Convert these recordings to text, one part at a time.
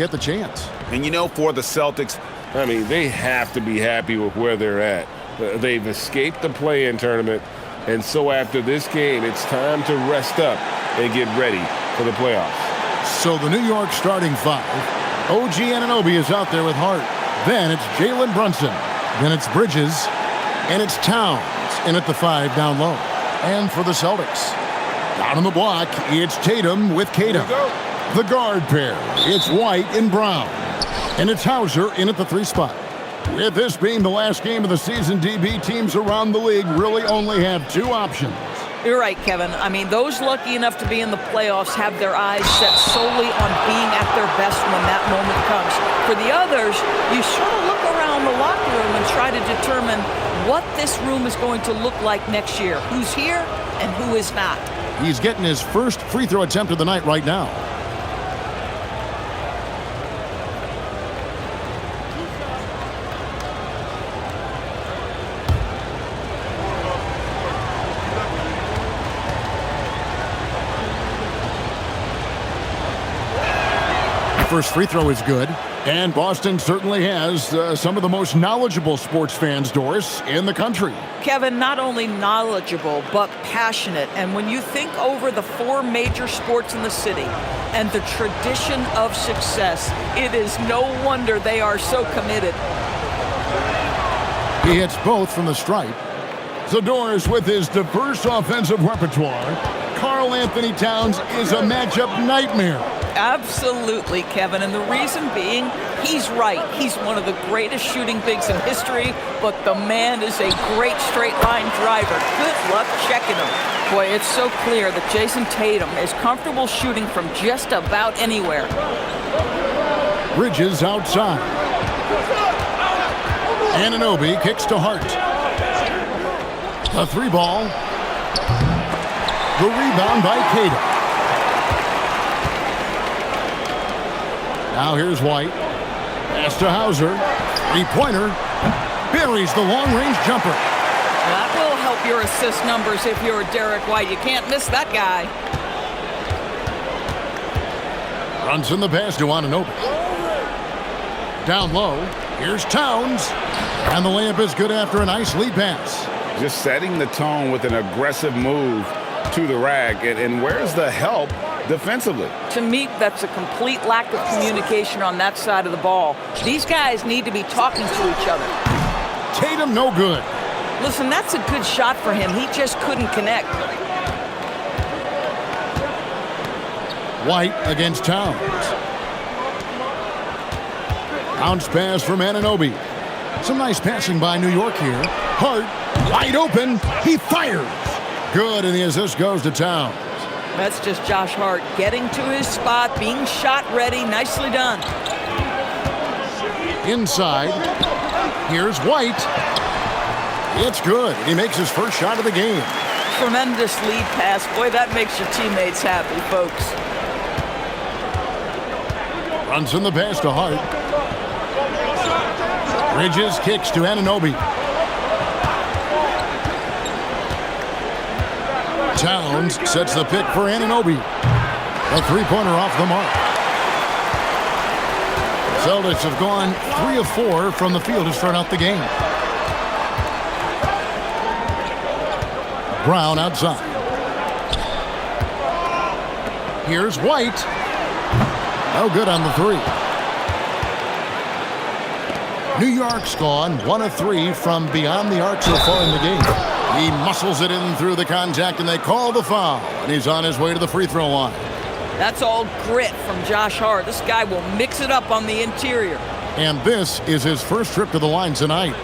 get the chance. And for the Celtics, I mean, they have to be happy with where they're at. They've escaped the play-in tournament, and so after this game, it's time to rest up and get ready for the playoffs. So the New York starting five. OG Anunoby is out there with Hart. Then it's Jalen Brunson. Then it's Bridges. And it's Towns in at the 5 down low. And for the Celtics, down on the block, it's Tatum with Tatum. The guard pair, it's White and Brown. And it's Hauser in at the 3 spot. With this being the last game of the season, DB, teams around the league really only have 2 options. You're right, Kevin. I mean, those lucky enough to be in the playoffs have their eyes set solely on being at their best when that moment comes. For the others, you sort of look around the locker room and try to determine what this room is going to look like next year. Who's here and who is not. He's getting his first free throw attempt of the night right now. First free throw is good. And Boston certainly has some of the most knowledgeable sports fans, Doris, in the country. Kevin, not only knowledgeable, but passionate. And when you think over the 4 major sports in the city and the tradition of success, it is no wonder they are so committed. He hits both from the stripe. So Doris, with his diverse offensive repertoire, Karl Anthony Towns is a matchup nightmare. Absolutely, Kevin, and the reason being, he's right. He's one of the greatest shooting bigs in history, but the man is a great straight-line driver. Good luck checking him. Boy, it's so clear that Jason Tatum is comfortable shooting from just about anywhere. Bridges outside. Anunoby kicks to Hart. A 3 ball. The rebound by Tatum. Now here's White. Pass to Hauser. 3-pointer. Buries the long-range jumper. That will help your assist numbers if you're Derek White. You can't miss that guy. Runs in the pass to Anunoby. Down low. Here's Towns. And the layup is good after a nice lead pass. just setting the tone with an aggressive move to the rack. And where's the help defensively? To me, that's a complete lack of communication on that side of the ball. These guys need to be talking to each other. Tatum, no good. Listen, that's a good shot for him. He just couldn't connect. White against Towns. Bounce pass from Anunoby. Some nice passing by New York here. Hart, wide open. He fires. Good, and the assist goes to Towns. That's just Josh Hart getting to his spot, being shot ready. Nicely done. Inside. Here's White. It's good. He makes his first shot of the game. Tremendous lead pass. Boy, that makes your teammates happy, folks. Runs in the pass to Hart. Bridges kicks to Anunoby. Towns sets the pick for Anunoby. A three-pointer off the mark. Celtics have gone 3 of 4 from the field to start out the game. Brown outside. Here's White. No good on the three. New York's gone 1 of 3 from beyond the arc so far in the game. He muscles it in through the contact, and they call the foul. And he's on his way to the free throw line. That's all grit from Josh Hart. This guy will mix it up on the interior. And this is his first trip to the line tonight.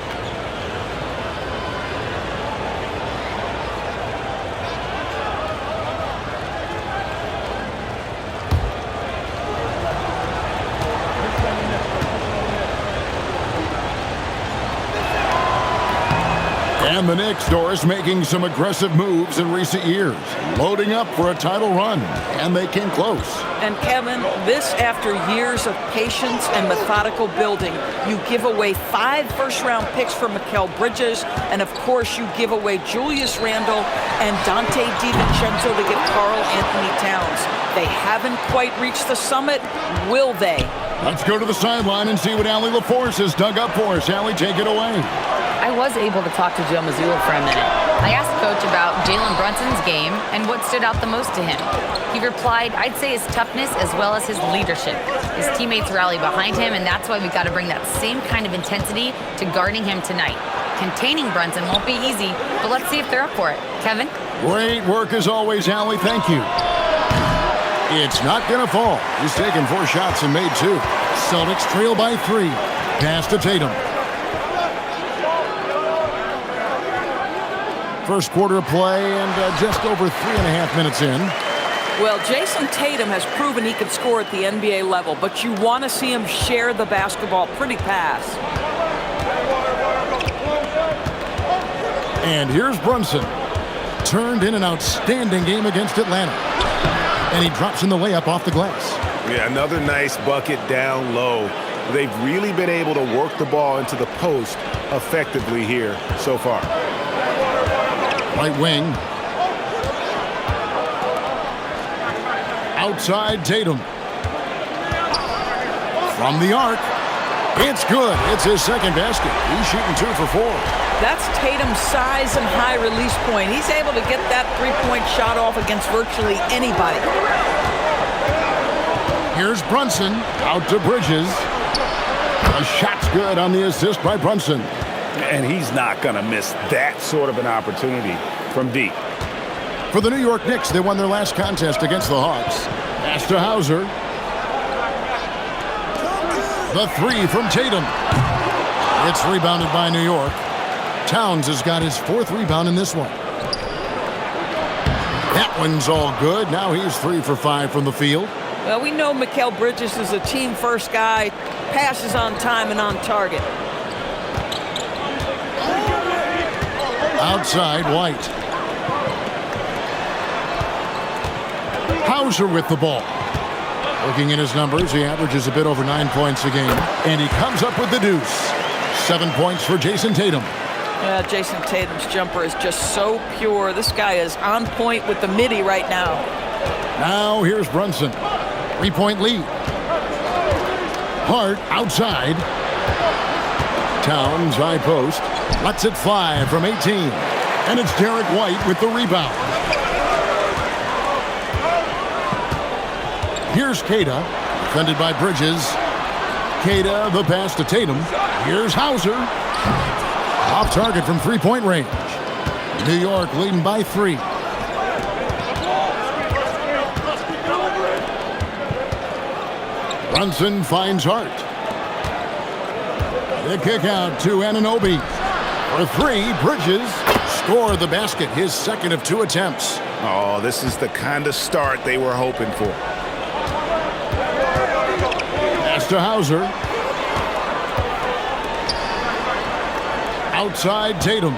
And the Knicks, Doris, making some aggressive moves in recent years, loading up for a title run, and they came close. And Kevin, this after years of patience and methodical building. You give away 5 first-round picks for Mikal Bridges, and of course you give away Julius Randle and Dante DiVincenzo to get Karl Anthony Towns. They haven't quite reached the summit. Will they? Let's go to the sideline and see what Allie LaForce has dug up for us. Allie, take it away. I was able to talk to Joe Mazzulla for a minute. I asked Coach about Jalen Brunson's game and what stood out the most to him. He replied, I'd say his toughness as well as his leadership. His teammates rally behind him, and that's why we got to bring that same kind of intensity to guarding him tonight. Containing Brunson won't be easy, but let's see if they're up for it. Kevin? Great work as always, Allie. Thank you. It's not going to fall. He's taken 4 shots and made 2. Celtics trail by 3. Pass to Tatum. First quarter of play and just over 3.5 minutes in. Well, Jason Tatum has proven he can score at the NBA level, but you want to see him share the basketball pretty fast. And here's Brunson. Turned in an outstanding game against Atlanta. And he drops in the layup off the glass. Yeah, another nice bucket down low. They've really been able to work the ball into the post effectively here so far. Right wing. Outside Tatum. From the arc. It's good. It's his second basket. He's shooting 2 for 4. That's Tatum's size and high release point. He's able to get that three-point shot off against virtually anybody. Here's Brunson out to Bridges. The shot's good on the assist by Brunson. And he's not going to miss that sort of an opportunity from deep. For the New York Knicks, they won their last contest against the Hawks. Pass to Hauser. The 3 from Tatum. It's rebounded by New York. Towns has got his 4th rebound in this one. That one's all good. Now he's 3 for 5 from the field. Well, we know Mikal Bridges is a team-first guy, passes on time and on target. Outside, White. Hauser with the ball. Looking at his numbers, he averages a bit over 9 points a game. And he comes up with the deuce. 7 points for Jason Tatum. Yeah, Jason Tatum's jumper is just so pure. This guy is on point with the midi right now. Now here's Brunson. 3-point lead. Hart outside. Towns high post. Lets it fly from 18. And it's Derek White with the rebound. Here's Queta. Defended by Bridges. Queta, the pass to Tatum. Here's Hauser. Off target from 3-point range. New York leading by 3. Brunson finds Hart. The kick out to Anunoby. For 3, Bridges scored the basket, his second of 2 attempts. Oh, this is the kind of start they were hoping for. Pass to Hauser. Outside Tatum.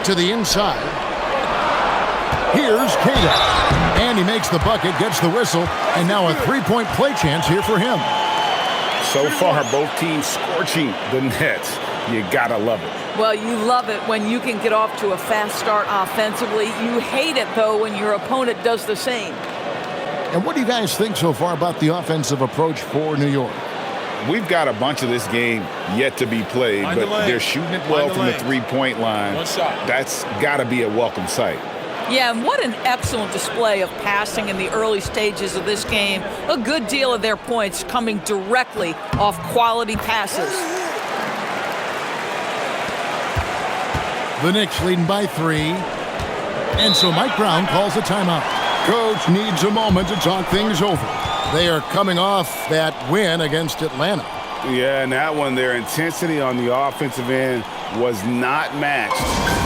To the inside. Here's Queta. And he makes the bucket, gets the whistle, and now a 3-point play chance here for him. So far, both teams scorching the nets. You gotta love it. Well, you love it when you can get off to a fast start offensively. You hate it, though, when your opponent does the same. And what do you guys think so far about the offensive approach for New York? We've got a bunch of this game yet to be played, but they're shooting it well from the 3-point line. That's got to be a welcome sight. Yeah, and what an excellent display of passing in the early stages of this game. A good deal of their points coming directly off quality passes. The Knicks leading by 3. And so Mike Brown calls a timeout. Coach needs a moment to talk things over. They are coming off that win against Atlanta. Yeah, and that one, their intensity on the offensive end was not matched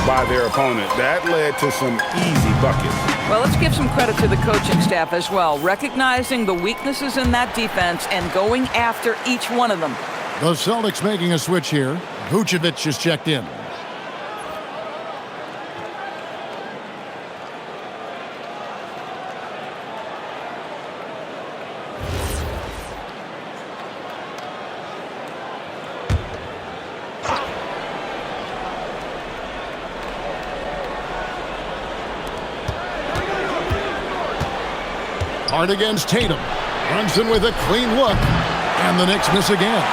by their opponent. That led to some easy buckets. Well, let's give some credit to the coaching staff as well, recognizing the weaknesses in that defense and going after each one of them. The Celtics making a switch here. Vucevic is checked in. Hard against Tatum. Brunson with a clean look. And the Knicks miss again.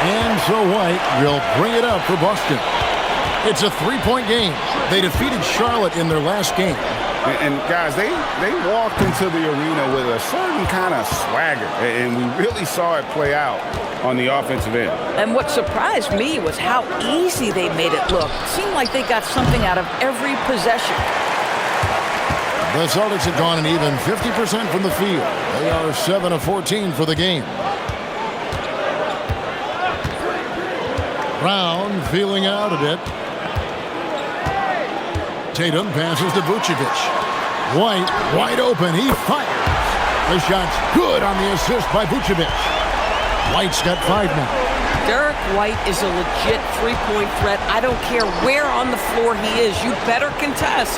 And so White will bring it up for Boston. It's a 3-point game. They defeated Charlotte in their last game. And guys, they walked into the arena with a certain kind of swagger, and we really saw it play out on the offensive end. And what surprised me was how easy they made it look. It seemed like they got something out of every possession. The Celtics have gone an even 50% from the field. They are 7 of 14 for the game. Brown feeling out a bit. Tatum passes to Vucevic. White wide open. He fires. The shot's good on the assist by Vucevic. White's got 5 now. Derek White is a legit three-point threat. I don't care where on the floor he is. You better contest.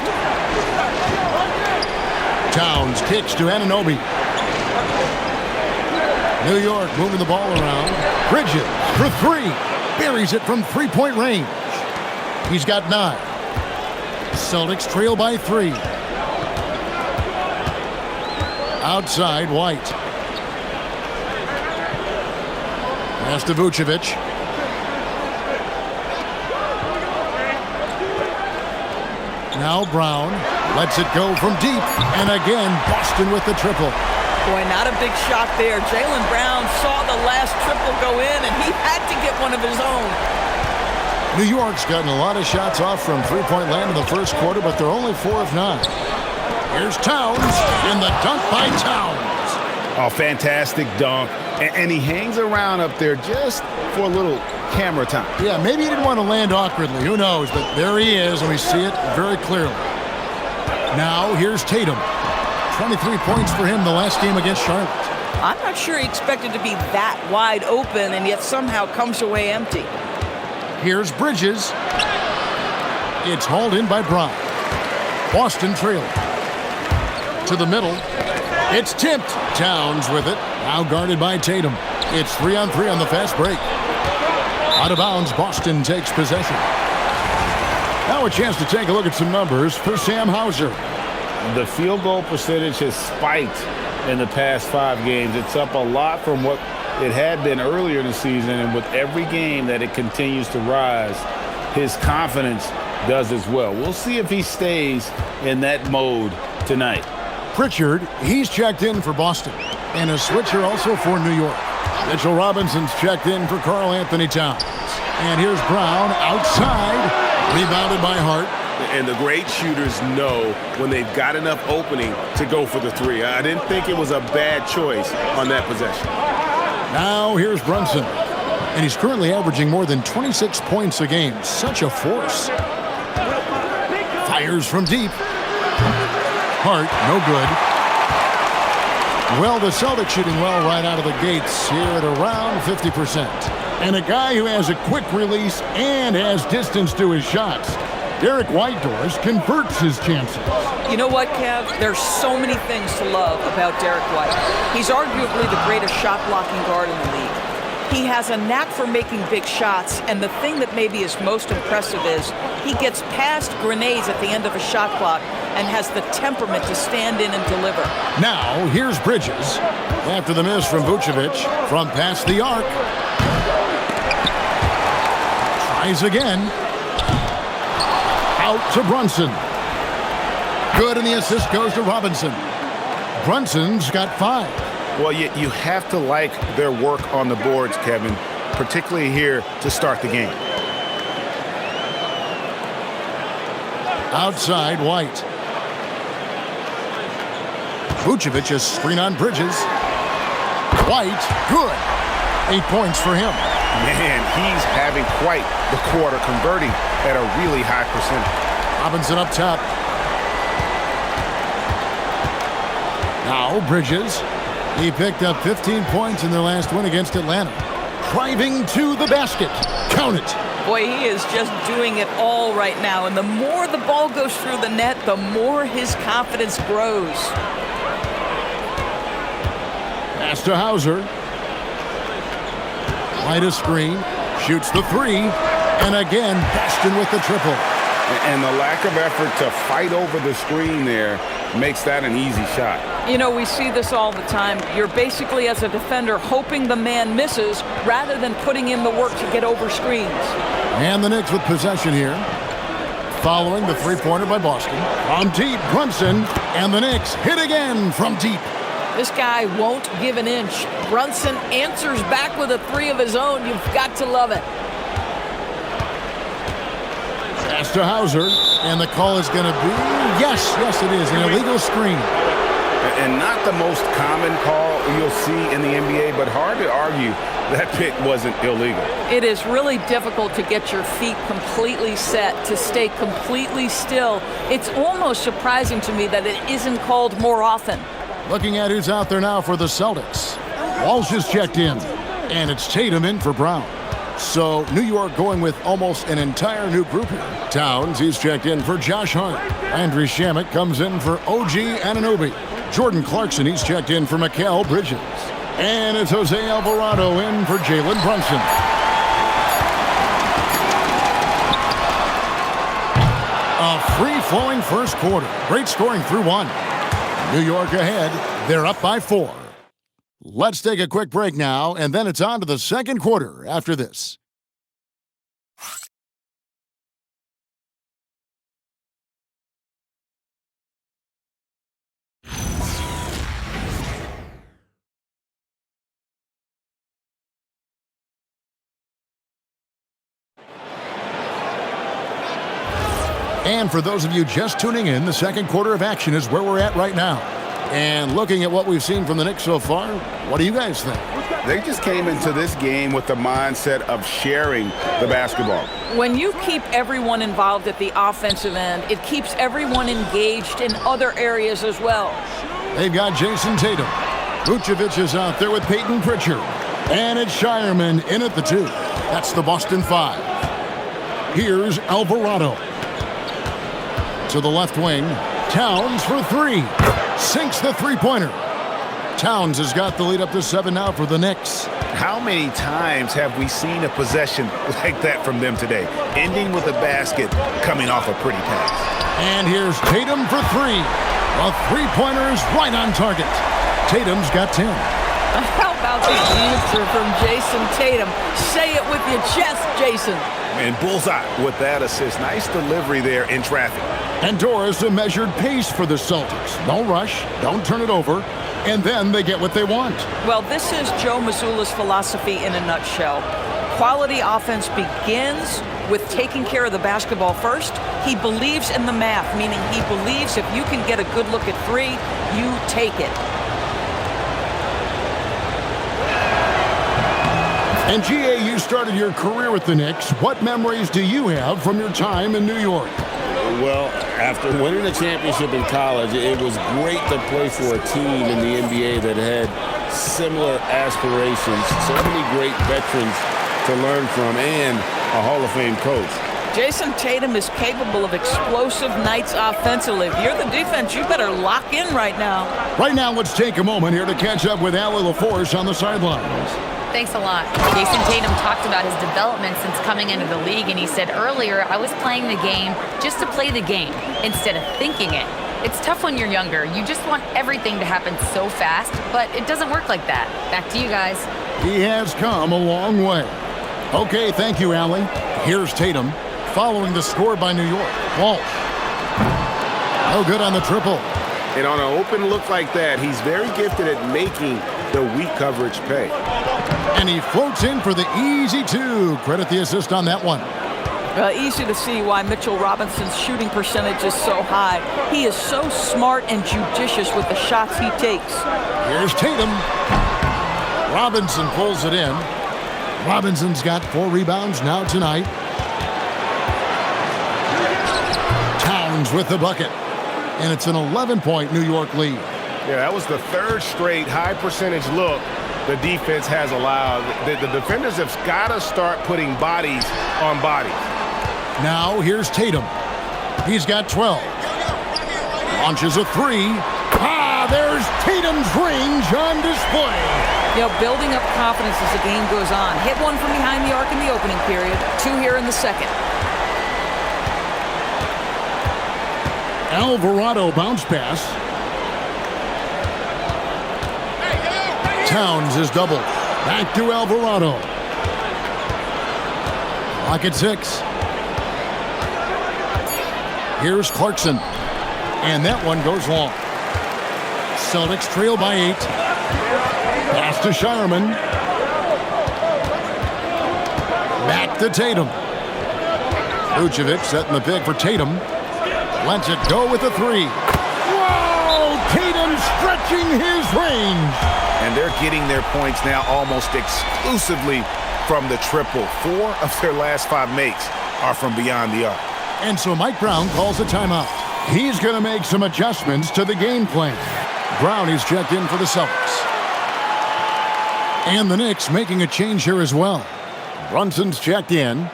Towns kicks to Anunoby. New York moving the ball around. Bridges for 3. Buries it from 3-point range. He's got 9. Celtics trail by 3. Outside, White. Pass to Vucevic. Now Brown lets it go from deep. And again, Boston with the triple. Boy, not a big shot there. Jaylen Brown saw the last triple go in, and he had to get one of his own. New York's gotten a lot of shots off from three-point land in the first quarter, but they're only 4 of 9. Here's Towns in the dunk by Towns. Oh, fantastic dunk. And he hangs around up there just for a little camera time. Yeah, maybe he didn't want to land awkwardly. Who knows? But there he is, and we see it very clearly. Now, here's Tatum. 23 points for him the last game against Charlotte. I'm not sure he expected to be that wide open, and yet somehow comes away empty. Here's Bridges. It's hauled in by Brown. Boston trailing. To the middle. It's tipped. Towns with it. Now guarded by Tatum. It's 3-on-3 on the fast break. Out of bounds, Boston takes possession. Now a chance to take a look at some numbers for Sam Hauser. The field goal percentage has spiked in the past 5 games. It's up a lot from what it had been earlier in the season, and with every game that it continues to rise, his confidence does as well. We'll see if he stays in that mode tonight. Pritchard, he's checked in for Boston. And a switcher also for New York. Mitchell Robinson's checked in for Karl Anthony Towns. And here's Brown outside, rebounded by Hart. And the great shooters know when they've got enough opening to go for the 3. I didn't think it was a bad choice on that possession. Now here's Brunson. And he's currently averaging more than 26 points a game. Such a force. Fires from deep. Hart, no good. Well, the Celtics shooting well right out of the gates here at around 50%. And a guy who has a quick release and has distance to his shots. Derek Whitehorse converts his chances. You know what, Kev? There's so many things to love about Derek White. He's arguably the greatest shot-blocking guard in the league. He has a knack for making big shots, and the thing that maybe is most impressive is he gets past grenades at the end of a shot clock and has the temperament to stand in and deliver. Now, here's Bridges. After the miss from Vucevic, from past the arc. Tries again. Out to Brunson. Good, and the assist goes to Robinson. Brunson's got 5. Well, you have to like their work on the boards, Kevin, particularly here to start the game. Outside, White. Vucevic is screen on Bridges. White, good. 8 points for him. Man, he's having quite the quarter, converting at a really high percentage. Robinson up top. Now Bridges. He picked up 15 points in their last win against Atlanta. Driving to the basket. Count it. Boy, he is just doing it all right now. And the more the ball goes through the net, the more his confidence grows. Pass to Hauser. White a screen. Shoots the 3. And again, Boston with the triple. And the lack of effort to fight over the screen there makes that an easy shot. You know, we see this all the time. You're basically, as a defender, hoping the man misses rather than putting in the work to get over screens. And the Knicks with possession here. Following the three-pointer by Boston. On deep, Brunson. And the Knicks hit again from deep. This guy won't give an inch. Brunson answers back with a three of his own. You've got to love it. Pass to Hauser, and the call is going to be, yes, it is, an illegal screen. And not the most common call you'll see in the NBA, but hard to argue that pick wasn't illegal. It is really difficult to get your feet completely set, to stay completely still. It's almost surprising to me that it isn't called more often. Looking at who's out there now for the Celtics. Walsh is checked in, and it's Tatum in for Brown. So New York going with almost an entire new group here. Towns, he's checked in for Josh Hart. Andrew Shamet comes in for OG Anunoby. Jordan Clarkson, he's checked in for Mikal Bridges. And it's Jose Alvarado in for Jalen Brunson. A free-flowing first quarter. Great scoring through one. New York ahead. They're up by 4. Let's take a quick break now, and then it's on to the second quarter after this. And for those of you just tuning in, the second quarter of action is where we're at right now. And looking at what we've seen from the Knicks so far, what do you guys think? They just came into this game with the mindset of sharing the basketball. When you keep everyone involved at the offensive end, it keeps everyone engaged in other areas as well. They've got Jason Tatum. Vucevic is out there with Peyton Pritchard. And it's Shireman in at the 2. That's the Boston 5. Here's Alvarado. To the left wing, Towns for 3. Sinks the three-pointer. Towns has got the lead up to 7 now for the Knicks. How many times have we seen a possession like that from them today? Ending with a basket, coming off a pretty pass. And here's Tatum for 3. A three-pointer is right on target. Tatum's got 10. How about the answer from Jason Tatum? Say it with your chest, Jason. And bullseye with that assist. Nice delivery there in traffic. And Doris, a measured pace for the Celtics. Don't rush, don't turn it over, and then they get what they want. Well, this is Joe Mazzulla's philosophy in a nutshell. Quality offense begins with taking care of the basketball first. He believes in the math, meaning he believes if you can get a good look at 3, you take it. And GA, you started your career with the Knicks. What memories do you have from your time in New York? Well, after winning a championship in college, it was great to play for a team in the NBA that had similar aspirations, so many great veterans to learn from, and a Hall of Fame coach. Jason Tatum is capable of explosive nights offensively. If you're the defense, you better lock in right now. Right now, let's take a moment here to catch up with Allie LaForce on the sidelines. Thanks a lot. Jason Tatum talked about his development since coming into the league, and he said earlier, I was playing the game just to play the game instead of thinking it. It's tough when you're younger. You just want everything to happen so fast, but it doesn't work like that. Back to you guys. He has come a long way. Okay, thank you, Allie. Here's Tatum, following the score by New York. Walsh. No good on the triple. And on an open look like that, he's very gifted at making the weak coverage pay. And he floats in for the easy 2. Credit the assist on that one. Easy to see why Mitchell Robinson's shooting percentage is so high. He is so smart and judicious with the shots he takes. Here's Tatum. Robinson pulls it in. Robinson's got 4 rebounds now tonight. Towns with the bucket. And it's an 11-point New York lead. Yeah, that was the 3rd straight high-percentage look the defense has allowed. The defenders have got to start putting bodies on bodies. Now here's Tatum. He's got 12. Launches a 3. There's Tatum's range on display. You know, building up confidence as the game goes on. Hit one from behind the arc in the opening period. 2 here in the second. Alvarado bounce pass. Towns is doubled. Back to Alvarado. Clock at 6. Here's Clarkson. And that one goes long. Celtics trail by 8. Pass to Shireman. Back to Tatum. Vucevic setting the pick for Tatum. Lets it go with the 3. Whoa! Tatum stretching his range. And they're getting their points now almost exclusively from the triple. 4 of their last 5 makes are from beyond the arc. And so Mike Brown calls a timeout. He's going to make some adjustments to the game plan. Brown is checked in for the Celtics. And the Knicks making a change here as well. Brunson's checked in.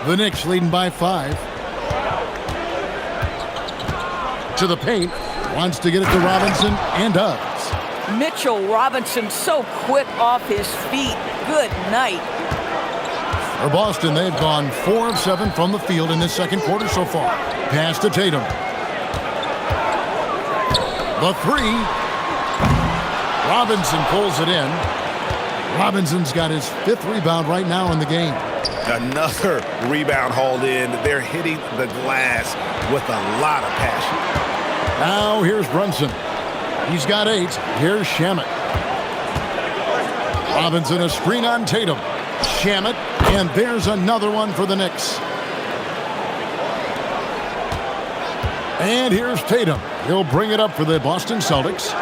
The Knicks leading by 5. To the paint. Wants to get it to Robinson and does. Mitchell Robinson so quick off his feet. Good night. For Boston, they've gone 4 of 7 from the field in this second quarter so far. Pass to Tatum. The 3. Robinson pulls it in. Robinson's got his 5th rebound right now in the game. Another rebound hauled in. They're hitting the glass with a lot of passion. Now here's Brunson. He's got 8. Here's Shamet. Robinson a screen on Tatum. Shamet, and there's another one for the Knicks. And here's Tatum. He'll bring it up for the Boston Celtics.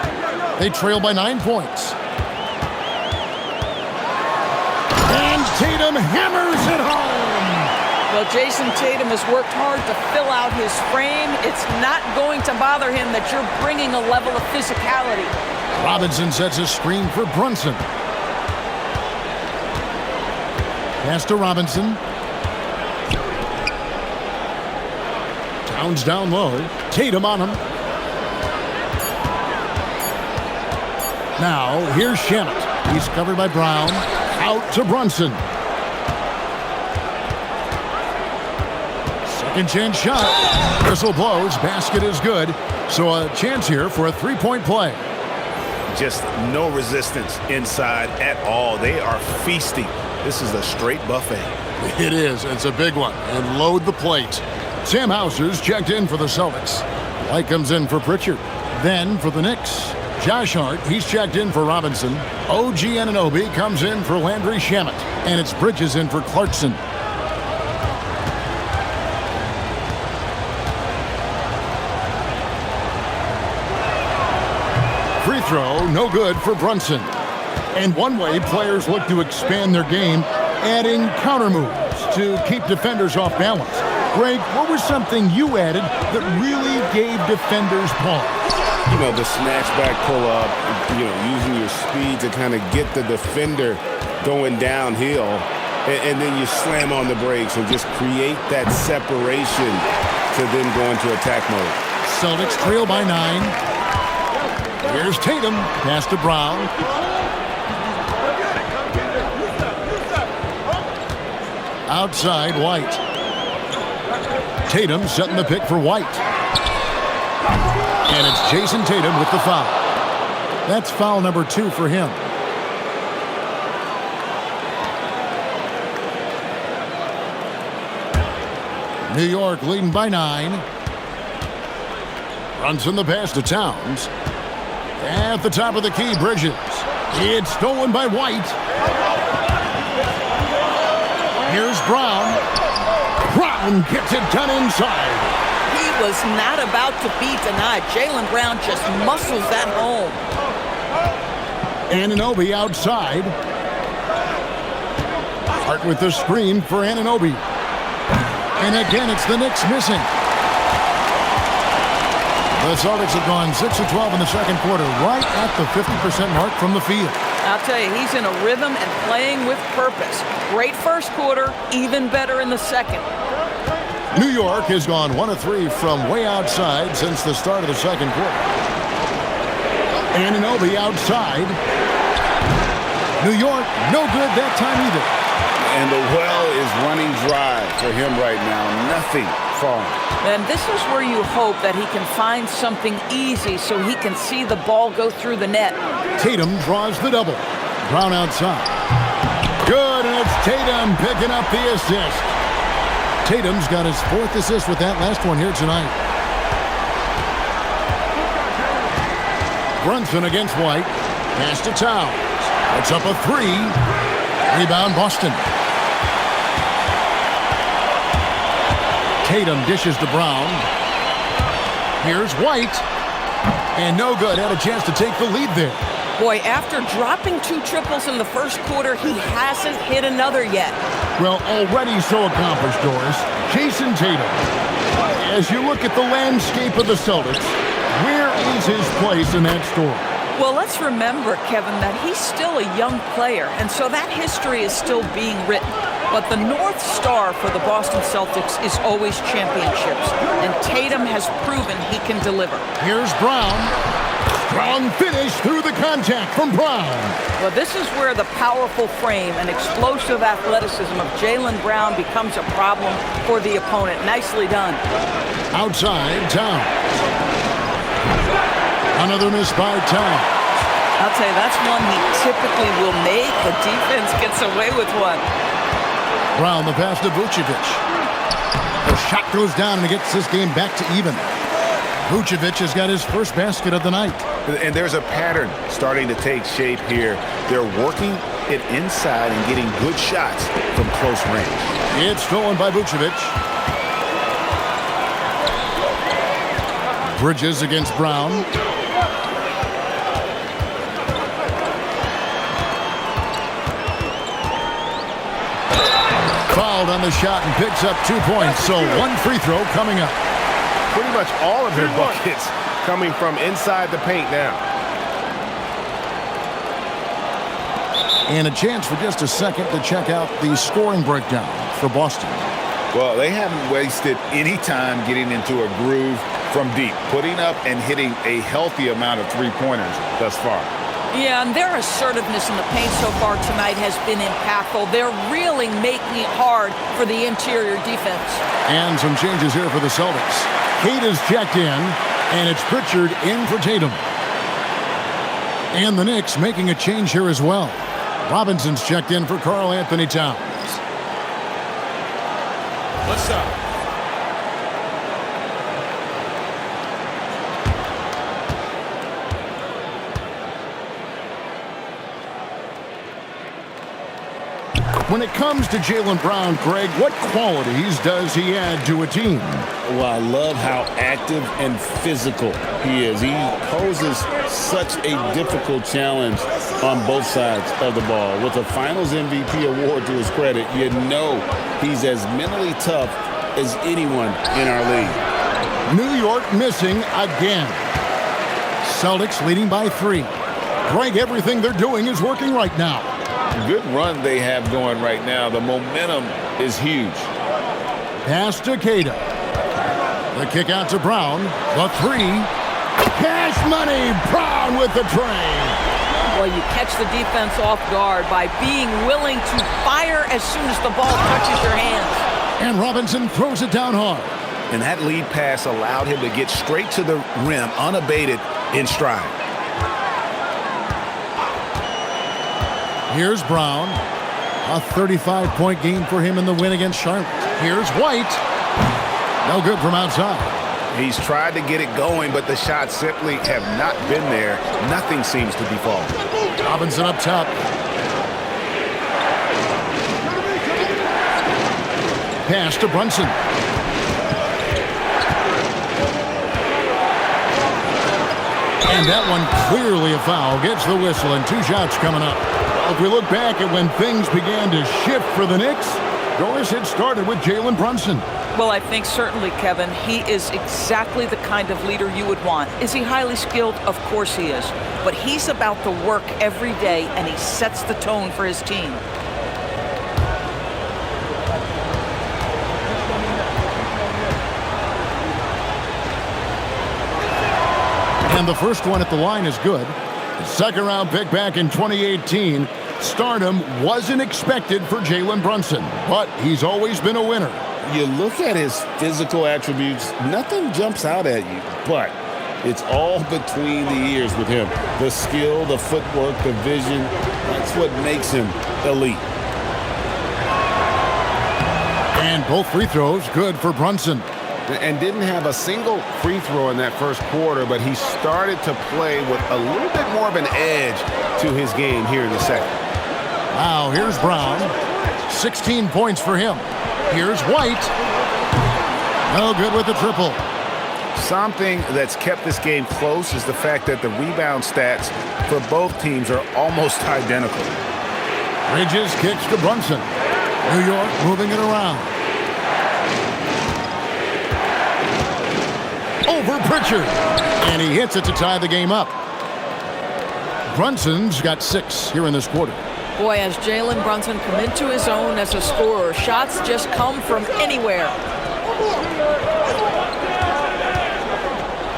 They trail by 9 points. And Tatum hammers it home. Well, Jason Tatum has worked hard to fill out his frame. It's not going to bother him that you're bringing a level of physicality. Robinson sets a screen for Brunson. Pass to Robinson. Towns down low. Tatum on him. Now, here's Shamet. He's covered by Brown. Out to Brunson. Second chance shot. Whistle blows. Basket is good. So a chance here for a 3-point play. Just no resistance inside at all. They are feasting. This is a straight buffet. It is. It's a big one. And load the plate. Sam Hauser's checked in for the Celtics. White comes in for Pritchard. Then for the Knicks, Josh Hart. He's checked in for Robinson. OG Anunoby comes in for Landry Shamet. And it's Bridges in for Clarkson. Free throw, no good for Brunson. And one way players look to expand their game, adding counter moves to keep defenders off balance. Greg, what was something you added that really gave defenders pause? You know, the snatch back pull-up, using your speed to kind of get the defender going downhill, and then you slam on the brakes and just create that separation to then go into attack mode. Celtics trail by 9. Here's Tatum. Pass to Brown. Outside, White. Tatum setting the pick for White. And it's Jason Tatum with the foul. That's foul number 2 for him. New York leading by 9. Brunson the pass to Towns. At the top of the key, Bridges. It's stolen by White. Here's Brown. Brown gets it done inside. He was not about to be denied. Jaylen Brown just muscles that home. Anunoby outside. Hart with the screen for Anunoby. And again, it's the Knicks missing. The Celtics have gone 6 of 12 in the second quarter, right at the 50% mark from the field. I'll tell you, he's in a rhythm and playing with purpose. Great first quarter, even better in the second. New York has gone 1 of 3 from way outside since the start of the second quarter. Anunoby outside. New York, no good that time either. And the well is running dry for him right now. Nothing falling. And this is where you hope that he can find something easy so he can see the ball go through the net. Tatum draws the double. Brown outside. Good, and it's Tatum picking up the assist. Tatum's got his 4th assist with that last one here tonight. Brunson against White. Pass to Towns. It's up a 3. Rebound Boston. Tatum dishes to Brown. Here's White. And no good. Had a chance to take the lead there. Boy, after dropping 2 triples in the first quarter, he hasn't hit another yet. Well, already so accomplished, Doris. Jason Tatum. As you look at the landscape of the Celtics, where is his place in that story? Well, let's remember, Kevin, that he's still a young player, and so that history is still being written. But the North Star for the Boston Celtics is always championships, and Tatum has proven he can deliver. Here's Brown. Strong finish through the contact from Brown. Well, this is where the powerful frame and explosive athleticism of Jaylen Brown becomes a problem for the opponent. Nicely done. Outside, Towns. Another miss by Towns. I'll tell you, that's one he typically will make. The defense gets away with one. Brown, the pass to Vucevic. The shot goes down and it gets this game back to even. Vucevic has got his first basket of the night. And there's a pattern starting to take shape here. They're working it inside and getting good shots from close range. It's stolen by Vucevic. Bridges against Brown. Fouled on the shot and picks up 2 points. So 1 free throw coming up. Pretty much all of their buckets coming from inside the paint now. And a chance for just a second to check out the scoring breakdown for Boston. Well, they haven't wasted any time getting into a groove from deep, putting up and hitting a healthy amount of three-pointers thus far. Yeah, and their assertiveness in the paint so far tonight has been impactful. They're really making it hard for the interior defense. And some changes here for the Celtics. Kate is checked in, and it's Pritchard in for Tatum. And the Knicks making a change here as well. Robinson's checked in for Karl Anthony Towns. What's up? When it comes to Jaylen Brown, Greg, what qualities does he add to a team? Well, I love how active and physical he is. He poses such a difficult challenge on both sides of the ball. With a Finals MVP award to his credit, you know he's as mentally tough as anyone in our league. New York missing again. Celtics leading by 3. Greg, everything they're doing is working right now. Good run they have going right now. The momentum is huge. Pass to Kata. The kick out to Brown. The 3. Cash money. Brown with the train. Well, you catch the defense off guard by being willing to fire as soon as the ball touches your hands. And Robinson throws it down hard. And that lead pass allowed him to get straight to the rim unabated in stride. Here's Brown. A 35-point game for him in the win against Charlotte. Here's White. No good from outside. He's tried to get it going, but the shots simply have not been there. Nothing seems to be falling. Robinson up top. Pass to Brunson. And that one clearly a foul. Gets the whistle and 2 shots coming up. If we look back at when things began to shift for the Knicks, Doris, it started with Jaylen Brunson. Well, I think certainly, Kevin, he is exactly the kind of leader you would want. Is he highly skilled? Of course he is. But he's about the work every day, and he sets the tone for his team. And the first one at the line is good. The second-round pick back in 2018. Stardom wasn't expected for Jalen Brunson, but he's always been a winner. You look at his physical attributes, nothing jumps out at you, but it's all between the ears with him. The skill, the footwork, the vision, that's what makes him elite. And both free throws good for Brunson. And didn't have a single free throw in that first quarter, but he started to play with a little bit more of an edge to his game here in the second. Now here's Brown. 16 points for him. Here's White. No good with the triple. Something that's kept this game close is the fact that the rebound stats for both teams are almost identical. Bridges kicks to Brunson. New York moving it around. Over Pritchard. And he hits it to tie the game up. Brunson's got 6 here in this quarter. Boy, has Jalen Brunson come into his own as a scorer. Shots just come from anywhere.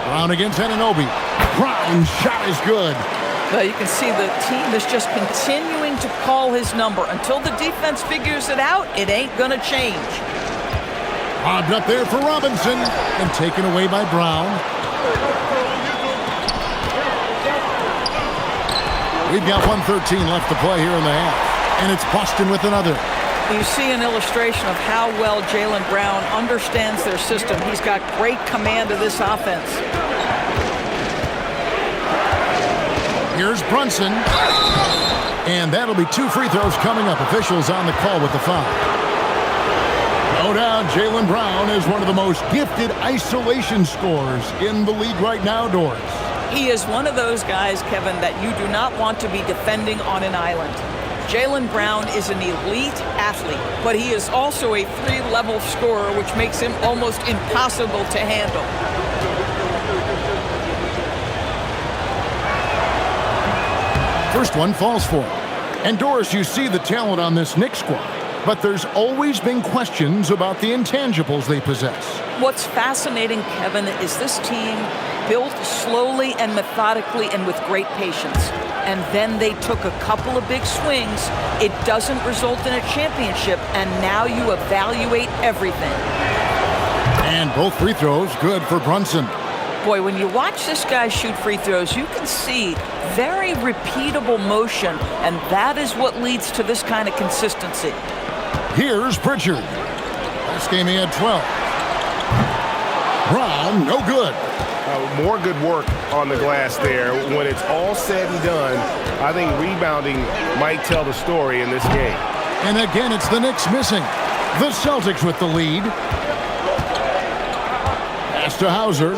Brown against Anunoby. Brown's shot is good. Well, you can see the team is just continuing to call his number. Until the defense figures it out, it ain't going to change. Lobbed up there for Robinson and taken away by Brown. We've got 1:13 left to play here in the half. And it's Boston with another. You see an illustration of how well Jalen Brown understands their system. He's got great command of this offense. Here's Brunson. And that'll be 2 free throws coming up. Officials on the call with the foul. No doubt, Jalen Brown is one of the most gifted isolation scorers in the league right now, Doris. He is one of those guys, Kevin, that you do not want to be defending on an island. Jalen Brown is an elite athlete, but he is also a 3-level scorer, which makes him almost impossible to handle. First one falls for him. And Doris, you see the talent on this Knicks squad, but there's always been questions about the intangibles they possess. What's fascinating, Kevin, is this team built slowly and methodically and with great patience. And then they took a couple of big swings. It doesn't result in a championship, and now you evaluate everything. And both free throws good for Brunson. Boy, when you watch this guy shoot free throws, you can see very repeatable motion, and that is what leads to this kind of consistency. Here's Pritchard. This game he had 12. Brown, no good. More good work on the glass there. When it's all said and done, I think rebounding might tell the story in this game. And again, it's the Knicks missing. The Celtics with the lead. Pass to Hauser.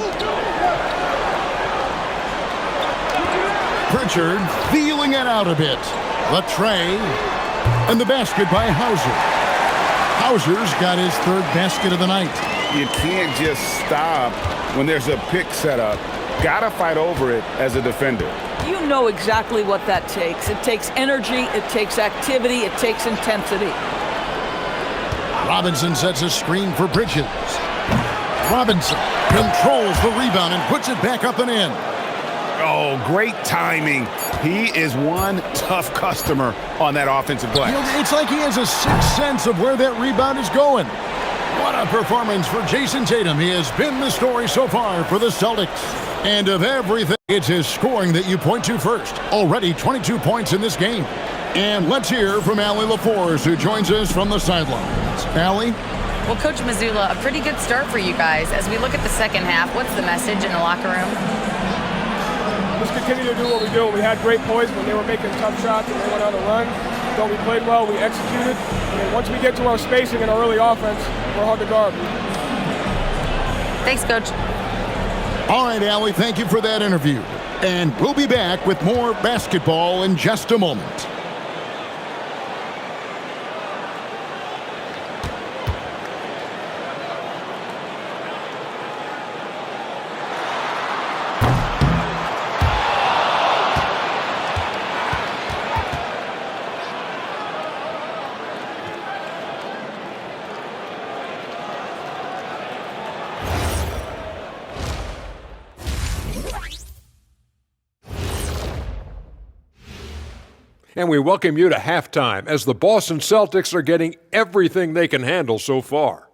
Pritchard feeling it out a bit. The tray. And the basket by Hauser. Hauser's got his 3rd basket of the night. You can't just stop when there's a pick set up. Gotta fight over it as a defender. You know exactly what that takes. It takes energy, it takes activity, it takes intensity. Robinson sets a screen for Bridges. Robinson controls the rebound and puts it back up and in. Oh, great timing. He is one tough customer on that offensive glass. It's like he has a sixth sense of where that rebound is going. What a performance for Jason Tatum. He has been the story so far for the Celtics. And of everything, it's his scoring that you point to first. Already 22 points in this game. And let's hear from Allie LaForce, who joins us from the sidelines. Allie? Well, Coach Mazzulla, a pretty good start for you guys. As we look at the second half, what's the message in the locker room? Just continue to do what we do. We had great poise when they were making tough shots and they went on a run. Thought we played well, we executed. And once we get to our spacing and our early offense, we're hard to guard. Thanks, Coach. All right, Allie, thank you for that interview. And we'll be back with more basketball in just a moment. And we welcome you to halftime as the Boston Celtics are getting everything they can handle so far.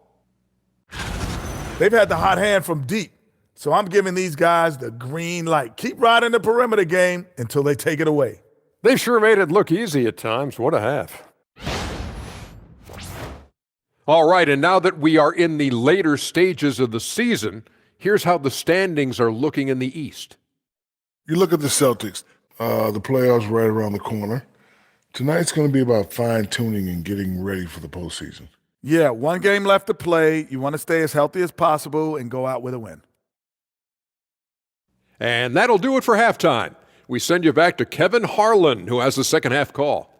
They've had the hot hand from deep, so I'm giving these guys the green light. Keep riding the perimeter game until they take it away. They've sure made it look easy at times. What a half. All right, and now that we are in the later stages of the season, here's how the standings are looking in the East. You look at the Celtics, the playoffs right around the corner. Tonight's going to be about fine-tuning and getting ready for the postseason. Yeah, one game left to play. You want to stay as healthy as possible and go out with a win. And that'll do it for halftime. We send you back to Kevin Harlan, who has the second half call.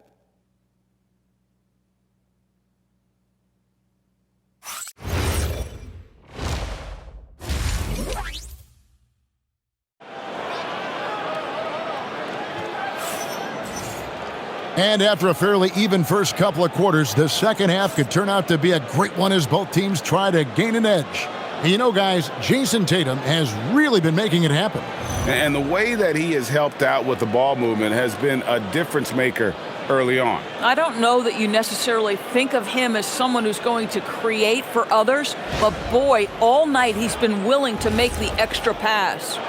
And after a fairly even first couple of quarters, the second half could turn out to be a great one as both teams try to gain an edge. And you know, guys, Jason Tatum has really been making it happen. And the way that he has helped out with the ball movement has been a difference maker early on. I don't know that you necessarily think of him as someone who's going to create for others, but boy, all night he's been willing to make the extra pass.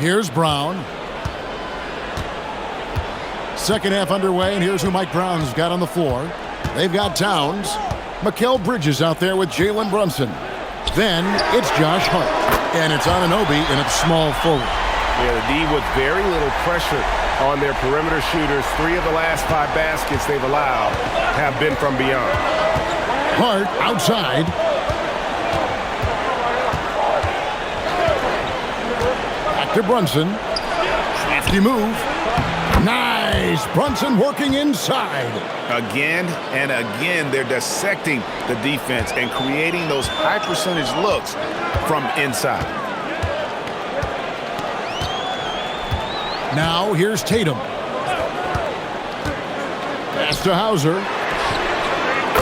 Here's Brown. Second half underway, and here's who Mike Brown's got on the floor. They've got Towns. Mikal Bridges out there with Jalen Brunson. Then it's Josh Hart. And it's Anunoby, and it's small forward. Yeah, the D with very little pressure on their perimeter shooters. 3 of the last 5 baskets they've allowed have been from beyond. Hart outside. Back to Brunson. Crafty move. Nice. Brunson working inside. Again and again, they're dissecting the defense and creating those high percentage looks from inside. Now here's Tatum. Pass to Hauser.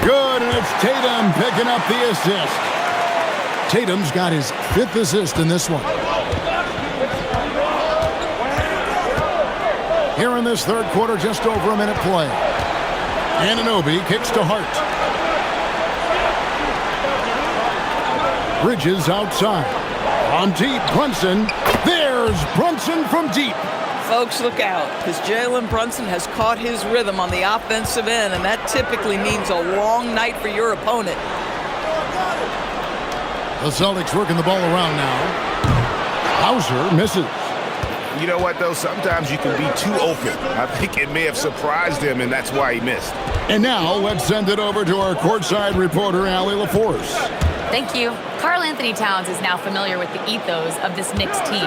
Good, and it's Tatum picking up the assist. Tatum's got his 5th assist in this one. Here in this third quarter, just over a minute play. Anunoby kicks to Hart. Bridges outside. On deep, Brunson. There's Brunson from deep. Folks, look out, because Jalen Brunson has caught his rhythm on the offensive end, and that typically means a long night for your opponent. The Celtics working the ball around now. Hauser misses. You know what, though? Sometimes you can be too open. I think it may have surprised him, and that's why he missed. And now let's send it over to our courtside reporter, Allie LaForce. Thank you. Karl Anthony Towns is now familiar with the ethos of this Knicks team.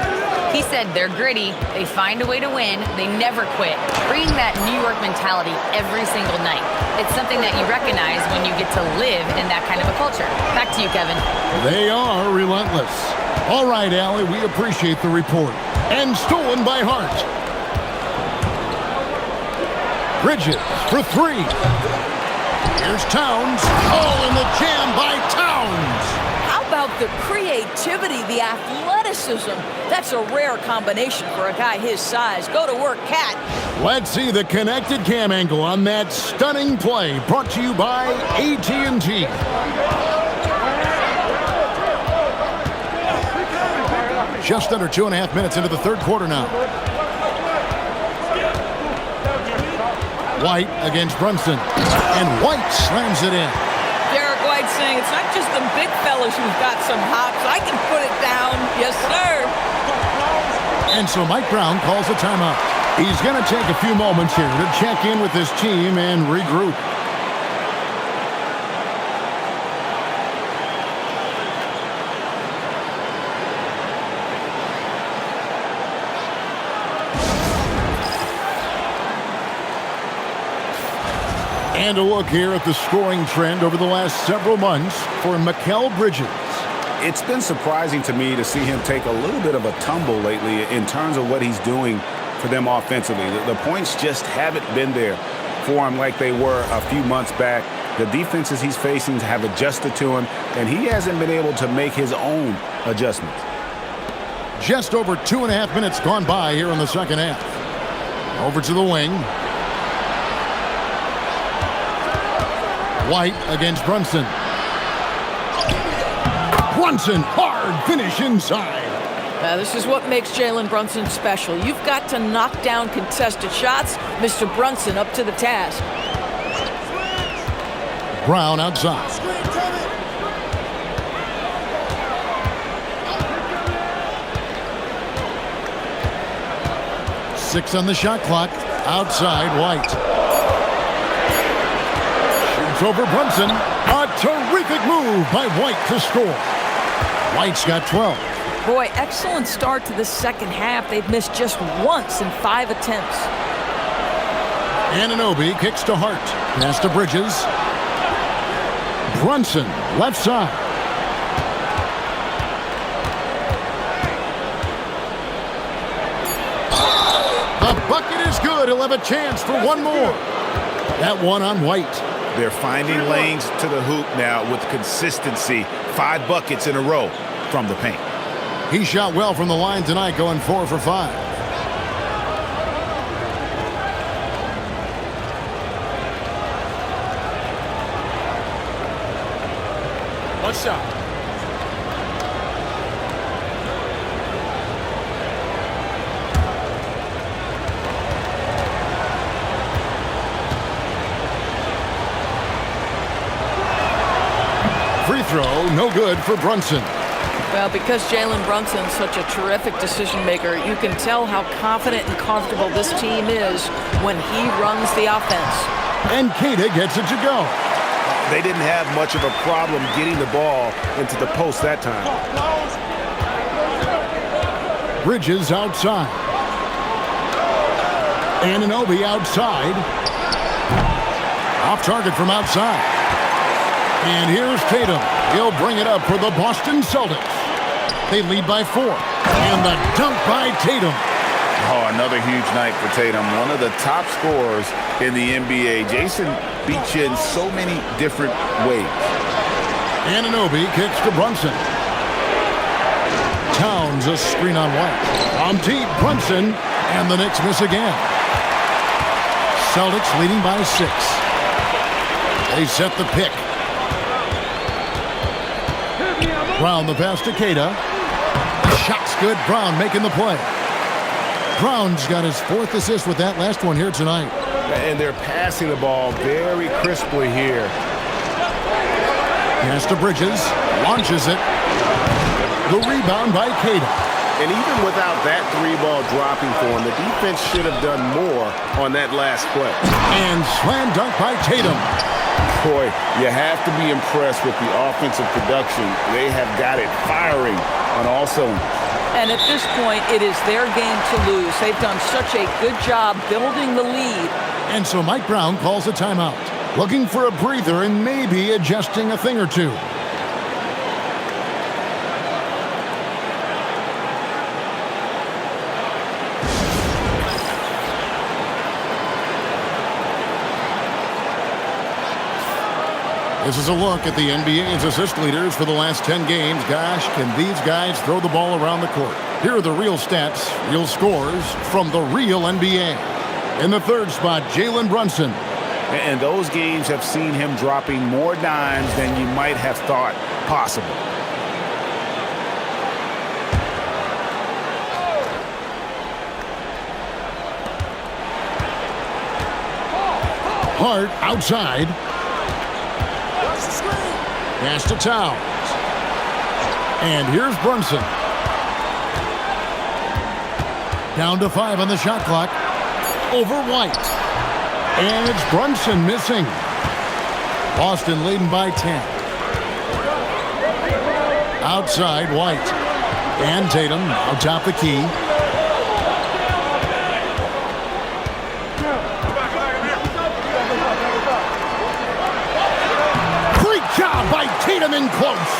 He said they're gritty, they find a way to win, they never quit, bringing that New York mentality every single night. It's something that you recognize when you get to live in that kind of a culture. Back to you, Kevin. They are relentless. All right, Allie, we appreciate the report. And stolen by Hart. Bridges for 3. Here's Towns. Oh, and the jam by Towns. How about the creativity, the athleticism? That's a rare combination for a guy his size. Go to work, Cat. Let's see the connected cam angle on that stunning play. Brought to you by AT&T. Just under 2.5 minutes into the third quarter now. White against Brunson. And White slams it in. Derek White saying it's not just the big fellas who've got some hops. I can put it down. Yes, sir. And so Mike Brown calls a timeout. He's going to take a few moments here to check in with his team and regroup. And a look here at the scoring trend over the last several months for Mikal Bridges. It's been surprising to me to see him take a little bit of a tumble lately in terms of what he's doing for them offensively. The points just haven't been there for him like they were a few months back. The defenses he's facing have adjusted to him, and he hasn't been able to make his own adjustments. Just over 2.5 minutes gone by here in the second half. Over to the wing. White against Brunson. Brunson, hard finish inside. This is what makes Jalen Brunson special. You've got to knock down contested shots. Mr. Brunson up to the task. Brown outside. Six on the shot clock. Outside, White. Shoots over Brunson. A terrific move by White to score. White's got 12. Boy, excellent start to the second half. They've missed just once in 5 attempts. Anunoby kicks to Hart. Pass to Bridges. Brunson, left side. The bucket is good. He'll have a chance for one more. That one on White. They're finding lanes to the hoop now with consistency. 5 buckets in a row from the paint. He shot well from the line tonight, going 4 for 5. One shot. Free throw, no good for Brunson. Well, because Jalen Brunson's such a terrific decision maker, you can tell how confident and comfortable this team is when he runs the offense. And Keita gets it to go. They didn't have much of a problem getting the ball into the post that time. Bridges outside. Anunoby outside. Off target from outside. And here's Tatum. He'll bring it up for the Boston Celtics. They lead by 4. And the dunk by Tatum. Oh, another huge night for Tatum. One of the top scorers in the NBA. Jason beats you in so many different ways. Anunoby kicks to Brunson. Towns a screen on White. On deep, Brunson. And the Knicks miss again. Celtics leading by 6. They set the pick. Brown the pass to Keita. The shot's good. Brown making the play. Brown's got his 4th assist with that last one here tonight. And they're passing the ball very crisply here. Pass to Bridges. Launches it. The rebound by Keita. And even without that 3-ball dropping for him, the defense should have done more on that last play. And slam dunk by Tatum. Boy, you have to be impressed with the offensive production. They have got it firing on all cylinders. And at this point, it is their game to lose. They've done such a good job building the lead. And so Mike Brown calls a timeout, looking for a breather and maybe adjusting a thing or two. This is a look at the NBA's assist leaders for the last 10 games. Gosh, can these guys throw the ball around the court? Here are the real stats, real scores from the real NBA. In the 3rd spot, Jalen Brunson. And those games have seen him dropping more dimes than you might have thought possible. Hart outside. Pass to Towns. And here's Brunson. Down to 5 on the shot clock. Over White. And it's Brunson missing. Boston leading by 10. Outside, White. And Tatum atop the key. Job by Tatum in close.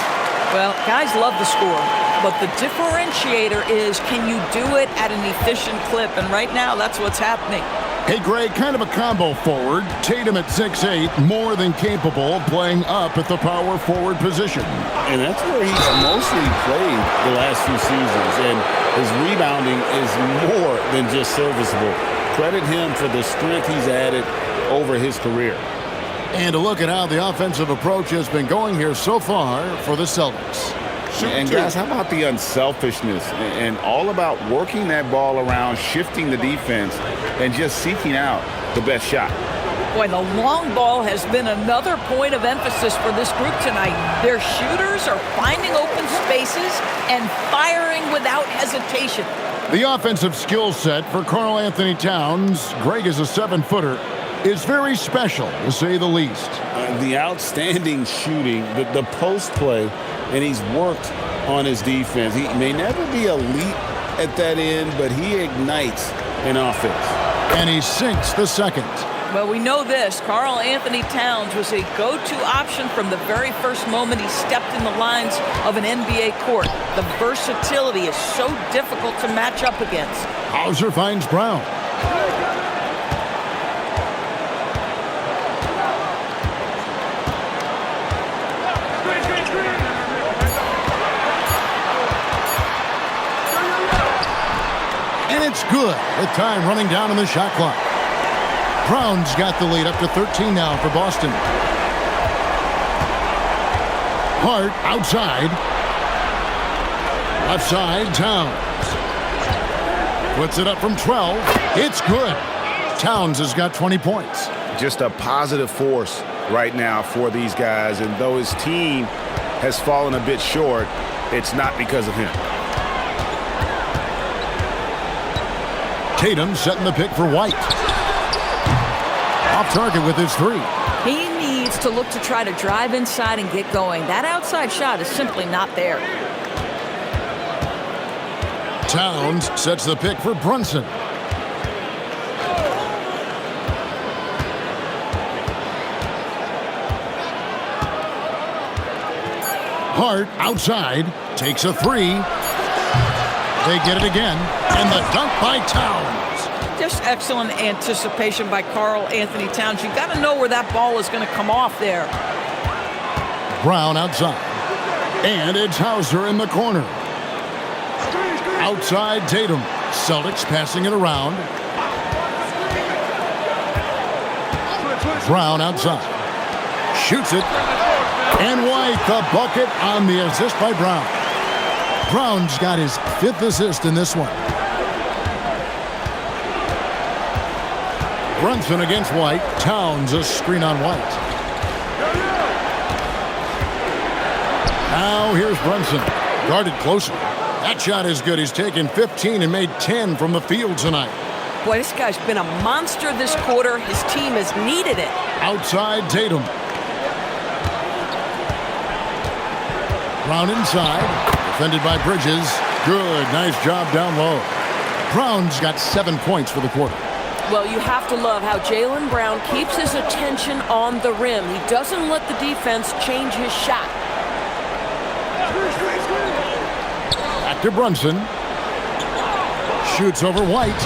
Well, guys love the score, but the differentiator is, can you do it at an efficient clip? And right now, that's what's happening. Hey, Greg, kind of a combo forward. Tatum at 6'8", more than capable of playing up at the power forward position. And that's where he's mostly played the last few seasons. And his rebounding is more than just serviceable. Credit him for the strength he's added over his career. And to look at how the offensive approach has been going here so far for the Celtics. And guys, how about the unselfishness and all about working that ball around, shifting the defense, and just seeking out the best shot. Boy, the long ball has been another point of emphasis for this group tonight. Their shooters are finding open spaces and firing without hesitation. The offensive skill set for Karl Anthony Towns, Greg is a 7-footer, is very special, to say the least. The outstanding shooting, the post play, and he's worked on his defense. He may never be elite at that end, but he ignites an offense. And he sinks the second. Well, we know this. Karl Anthony Towns was a go-to option from the very first moment he stepped in the lines of an NBA court. The versatility is so difficult to match up against. Hauser finds Brown. And it's good with time running down on the shot clock. Brown's got the lead up to 13 now for Boston. Hart outside. Left side, Towns. Puts it up from 12. It's good. Towns has got 20 points. Just a positive force right now for these guys. And though his team has fallen a bit short, it's not because of him. Tatum setting the pick for White. Off target with his three. He needs to look to try to drive inside and get going. That outside shot is simply not there. Towns sets the pick for Brunson. Hart outside, takes a three. They get it again, and the dunk by Towns. Just excellent anticipation by Karl Anthony Towns. You got to know where that ball is going to come off there. Brown outside, and it's Hauser in the corner. Outside Tatum. Celtics passing it around. Brown outside. Shoots it. And White the bucket on the assist by Brown. Brown's got his 5th assist in this one. Brunson against White. Towns a screen on White. Now here's Brunson. Guarded closer. That shot is good. He's taken 15 and made 10 from the field tonight. Boy, this guy's been a monster this quarter. His team has needed it. Outside Tatum. Brown inside. Defended by Bridges. Good. Nice job down low. Brown's got 7 points for the quarter. Well, you have to love how Jaylen Brown keeps his attention on the rim. He doesn't let the defense change his shot. Back to Brunson. Shoots over White.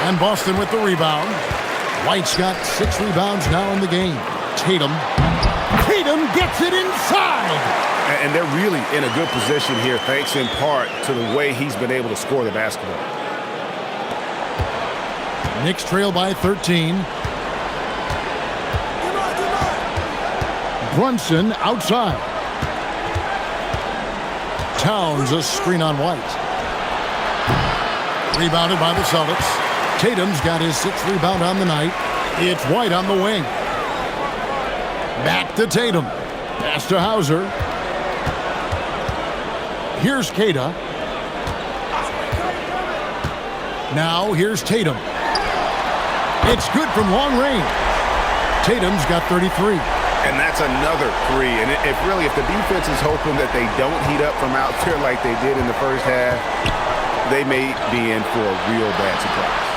And Boston with the rebound. White's got 6 rebounds now in the game. Tatum gets it inside. And they're really in a good position here, thanks in part to the way he's been able to score the basketball. Knicks trail by 13. Brunson outside. Towns a screen on White. Rebounded by the Celtics. Tatum's got his 6th rebound on the night. It's White on the wing. Back to Tatum. Pass to Hauser. Here's Kata. Now here's Tatum. It's good from long range. Tatum's got 33. And that's another three. And if the defense is hoping that they don't heat up from out there like they did in the first half, they may be in for a real bad surprise.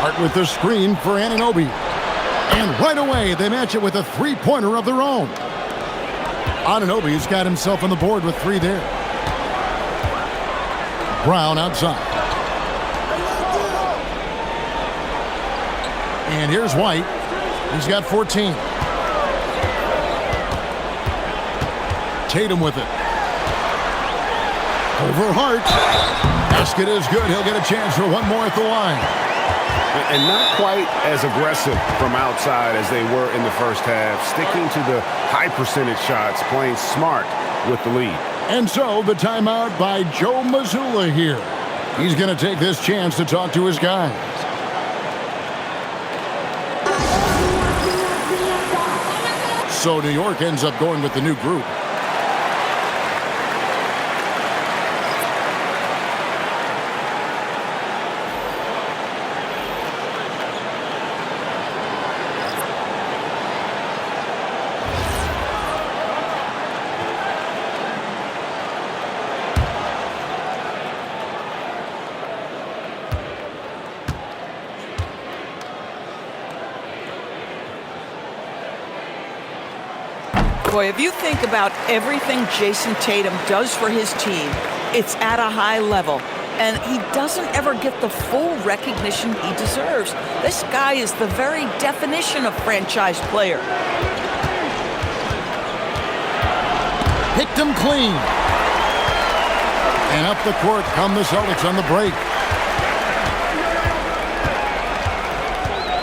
Hart with the screen for Anunoby. And right away, they match it with a three-pointer of their own. Anunoby's got himself on the board with 3 there. Brown outside. And here's White. He's got 14. Tatum with it. Over Hart. Basket is good. He'll get a chance for one more at the line. And not quite as aggressive from outside as they were in the first half, sticking to the high percentage shots, playing smart with the lead. And so the timeout by Joe Mazzulla here. He's going to take this chance to talk to his guys. So New York ends up going with the new group. Boy, if you think about everything Jason Tatum does for his team, it's at a high level. And he doesn't ever get the full recognition he deserves. This guy is the very definition of franchise player. Picked him clean. And up the court come the Celtics on the break.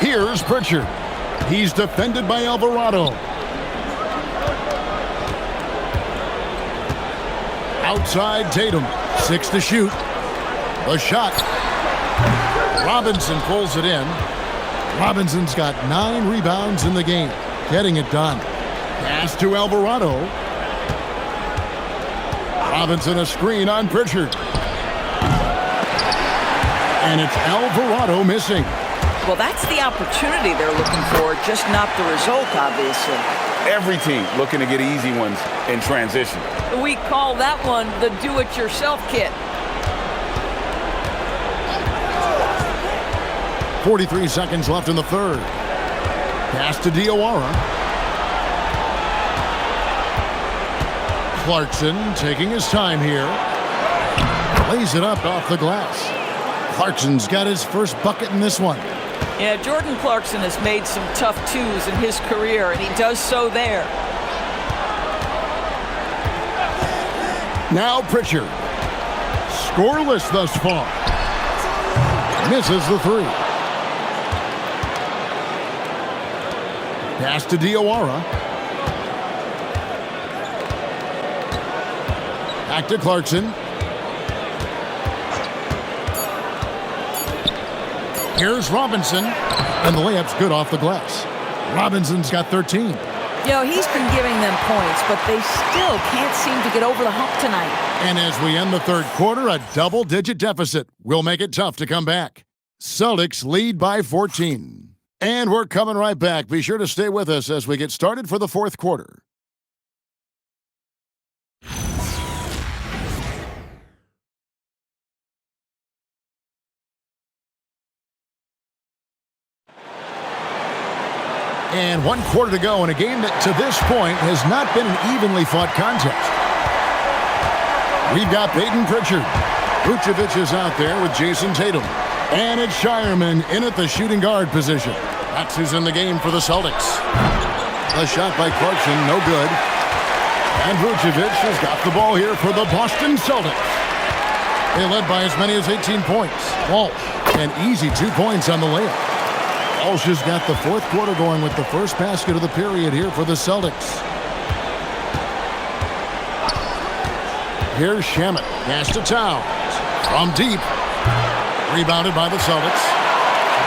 Here's Pritchard. He's defended by Alvarado. Outside Tatum, 6 to shoot. The shot. Robinson pulls it in. Robinson's got 9 rebounds in the game, getting it done. Pass to Alvarado. Robinson a screen on Pritchard. And it's Alvarado missing. Well, that's the opportunity they're looking for, just not the result, obviously. Every team looking to get easy ones in transition. We call that one the do-it-yourself kit. 43 seconds left in the third. Pass to Diawara. Clarkson taking his time here. Lays it up off the glass. Clarkson's got his first bucket in this one. Yeah, Jordan Clarkson has made some tough twos in his career, and he does so there. Now Pritchard. Scoreless thus far. Misses the three. Pass to Diawara. Back to Clarkson. Here's Robinson. And the layup's good off the glass. Robinson's got 13. You know, he's been giving them points, but they still can't seem to get over the hump tonight. And as we end the third quarter, a double-digit deficit will make it tough to come back. Celtics lead by 14. And we're coming right back. Be sure to stay with us as we get started for the fourth quarter. And 1 quarter to go in a game that to this point has not been an evenly fought contest. We've got Peyton Pritchard. Vucevic is out there with Jason Tatum. And it's Shireman in at the shooting guard position. That's who's in the game for the Celtics. A shot by Clarkson, no good. And Vucevic has got the ball here for the Boston Celtics. They led by as many as 18 points. Walsh, an easy 2 points on the layup. Walsh has got the fourth quarter going with the first basket of the period here for the Celtics. Here's Shamet. Pass to Towns. From deep. Rebounded by the Celtics.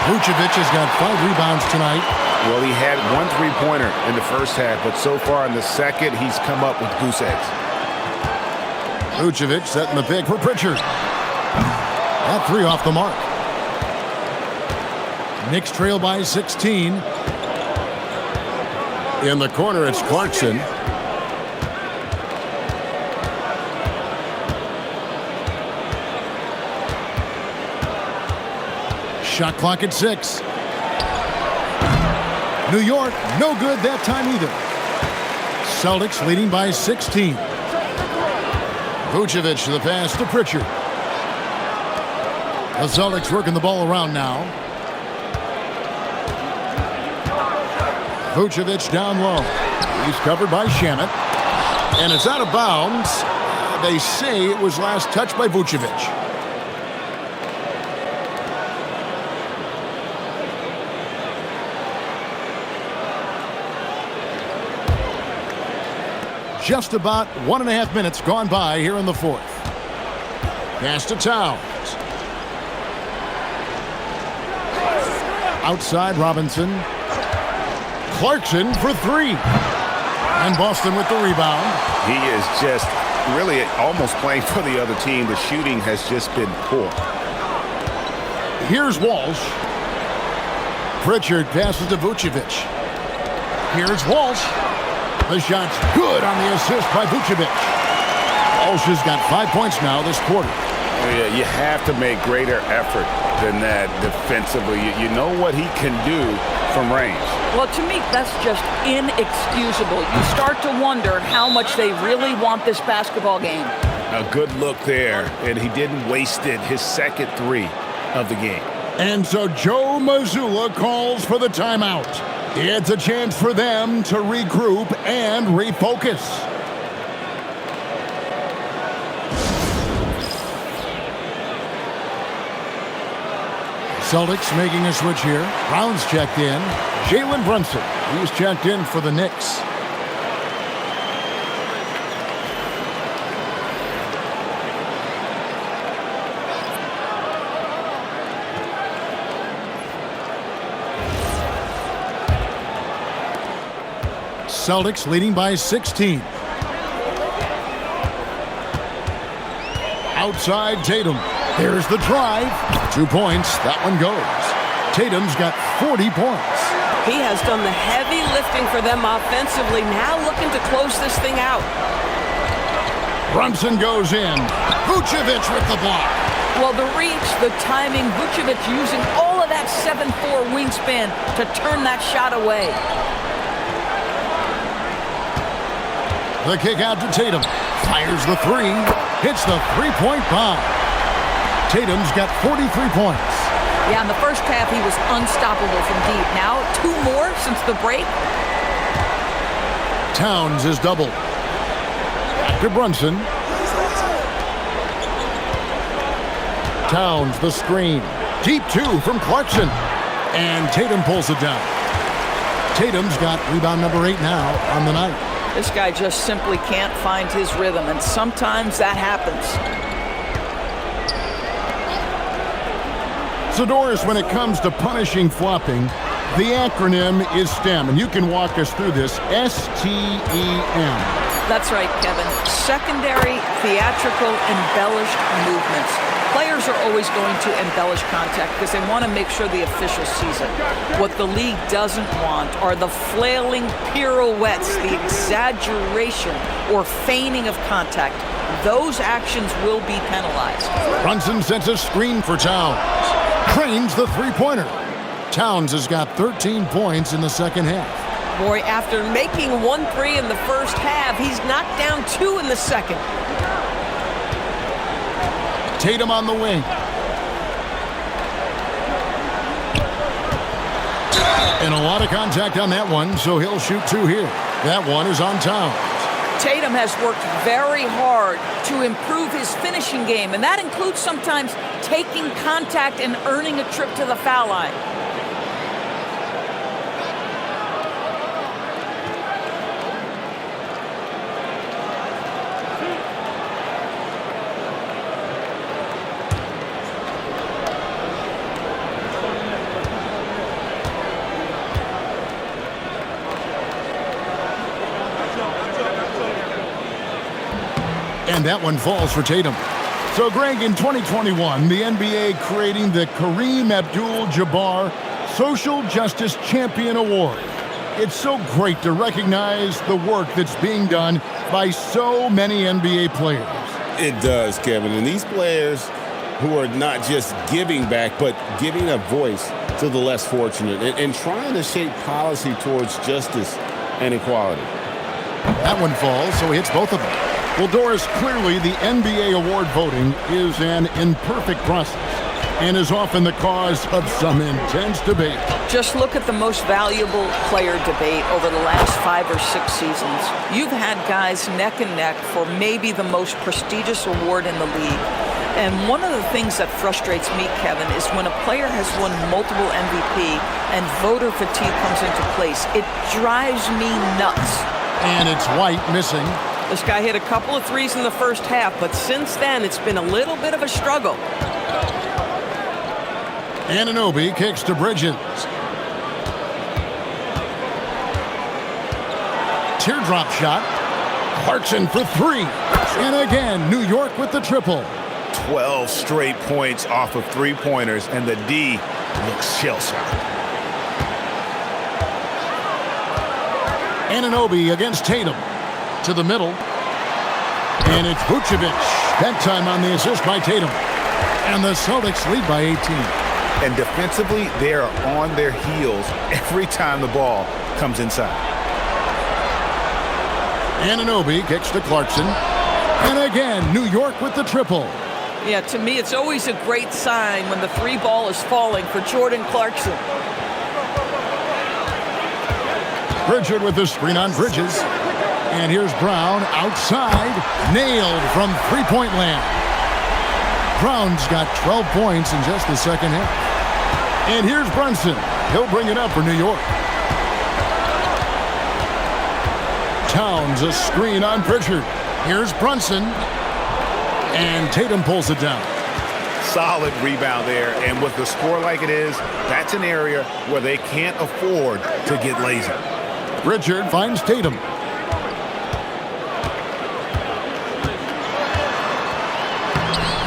Vucevic has got 5 rebounds tonight. Well, he had 1 3-pointer in the first half, but so far in the second, he's come up with goose eggs. Vucevic setting the pick for Pritchard. That 3 off the mark. Knicks trail by 16. In the corner, it's Clarkson. Shot clock at 6. New York, no good that time either. Celtics leading by 16. Vucevic to the pass to Pritchard. The Celtics working the ball around now. Vucevic down low. He's covered by Shamet. And it's out of bounds. They say it was last touched by Vucevic. Just about 1.5 minutes gone by here in the fourth. Pass to Towns. Outside Robinson. Clarkson for three. And Boston with the rebound. He is just really almost playing for the other team. The shooting has just been poor. Here's Walsh. Pritchard passes to Vucevic. Here's Walsh. The shot's good on the assist by Vucevic. Walsh has got 5 points now this quarter. Oh, yeah, you have to make greater effort than that defensively. You know what he can do from range. Well, to me, that's just inexcusable. You start to wonder how much they really want this basketball game. A good look there, and he didn't waste it. His second three of the game. And so Joe Mazzulla calls for the timeout. It's a chance for them to regroup and refocus. Celtics making a switch here. Brown's checked in. Jalen Brunson, he's checked in for the Knicks. Celtics leading by 16. Outside Tatum. Here's the drive. 2 points. That one goes. Tatum's got 40 points. He has done the heavy lifting for them offensively. Now looking to close this thing out. Brunson goes in. Vucevic with the block. Well, the reach, the timing, Vucevic using all of that 7'4" wingspan to turn that shot away. The kick out to Tatum. Fires the three. Hits the three-point bomb. Tatum's got 43 points. Yeah, in the first half, he was unstoppable from deep. Now, 2 more since the break. Towns is doubled. Back to Brunson. Towns, the screen. Deep 2 from Clarkson. And Tatum pulls it down. Tatum's got rebound number 8 now on the night. This guy just simply can't find his rhythm, and sometimes that happens. So, Doris, when it comes to punishing flopping, the acronym is STEM, and you can walk us through this. S-T-E-M. That's right, Kevin. Secondary, theatrical, embellished movements. Players are always going to embellish contact because they want to make sure the official sees it. What the league doesn't want are the flailing pirouettes, the exaggeration or feigning of contact. Those actions will be penalized. Brunson sets a screen for Towns. Cranes the three-pointer. Towns has got 13 points in the second half. Boy, after making 1 3 in the first half, he's knocked down 2 in the second. Tatum on the wing. And a lot of contact on that one, so he'll shoot 2 here. That one is on Towns. Tatum has worked very hard to improve his finishing game, and that includes sometimes taking contact and earning a trip to the foul line. And that one falls for Tatum. So, Greg, in 2021, the NBA creating the Kareem Abdul-Jabbar Social Justice Champion Award. It's so great to recognize the work that's being done by so many NBA players. It does, Kevin. And these players who are not just giving back, but giving a voice to the less fortunate and trying to shape policy towards justice and equality. That one falls, so he hits both of them. Well, Doris, clearly the NBA award voting is an imperfect process. and is often the cause of some intense debate. Just look at the most valuable player debate over the last 5 or 6 seasons. You've had guys neck and neck for maybe the most prestigious award in the league. And one of the things that frustrates me, Kevin, is when a player has won multiple MVP and voter fatigue comes into place. It drives me nuts. And it's White missing. This guy hit a couple of threes in the first half, but since then it's been a little bit of a struggle. Anunoby kicks to Bridges. Teardrop shot. Clarkson for 3. And again, New York with the triple. 12 straight points off of three-pointers, and the D looks shell-shocked. Anunoby against Tatum. To the middle. And it's Vucevic. That time on the assist by Tatum. And the Celtics lead by 18. And defensively, they are on their heels every time the ball comes inside. Anunoby kicks to Clarkson. And again, New York with the triple. Yeah, to me, it's always a great sign when the 3 ball is falling for Jordan Clarkson. Pritchard with the screen on Bridges. And here's Brown outside. Nailed from three-point land. Brown's got 12 points in just the second half. And here's Brunson. He'll bring it up for New York. Towns a screen on Pritchard. Here's Brunson. And Tatum pulls it down. Solid rebound there, and with the score like it is, that's an area where they can't afford to get lazy. Pritchard finds Tatum.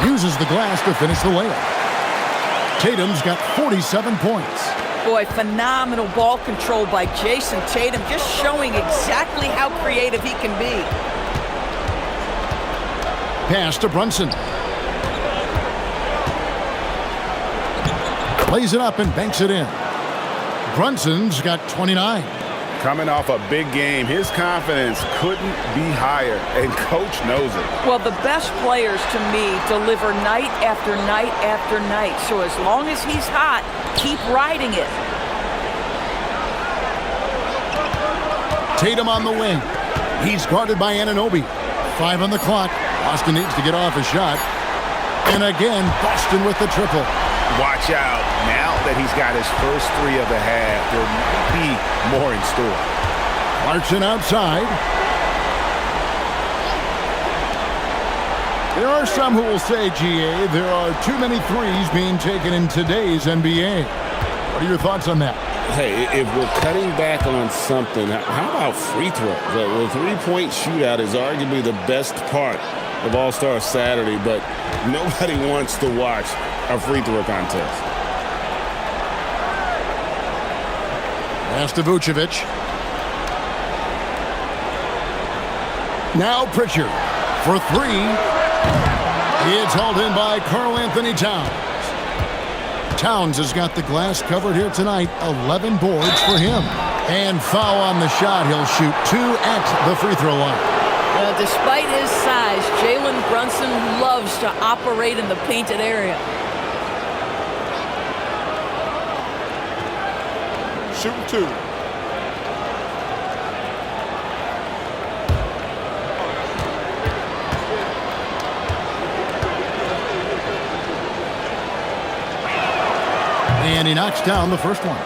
Uses the glass to finish the layup. Tatum's got 47 points. Boy, phenomenal ball control by Jason Tatum, just showing exactly how creative he can be. Pass to Brunson. Plays it up and banks it in. Brunson's got 29. Coming off a big game, his confidence couldn't be higher, and coach knows it. Well, the best players, to me, deliver night after night after night. So as long as he's hot, keep riding it. Tatum on the wing. He's guarded by Anunoby. 5 on the clock. Boston needs to get off a shot. And again, Boston with the triple. Watch out. Now that he's got his first 3 of the half, there might be more in store. Clarkson outside. There are some who will say, GA, there are too many threes being taken in today's NBA. What are your thoughts on that? Hey, if we're cutting back on something, how about free throws? The three-point shootout is arguably the best part of All-Star Saturday, but nobody wants to watch a free throw contest. Pass to Vucevic. Now Pritchard for 3. It's hauled in by Karl Anthony Towns. Towns has got the glass covered here tonight. 11 boards for him. And foul on the shot. He'll shoot 2 at the free throw line. Despite his size, Jalen Brunson loves to operate in the painted area. Shooting 2. And he knocks down the first one.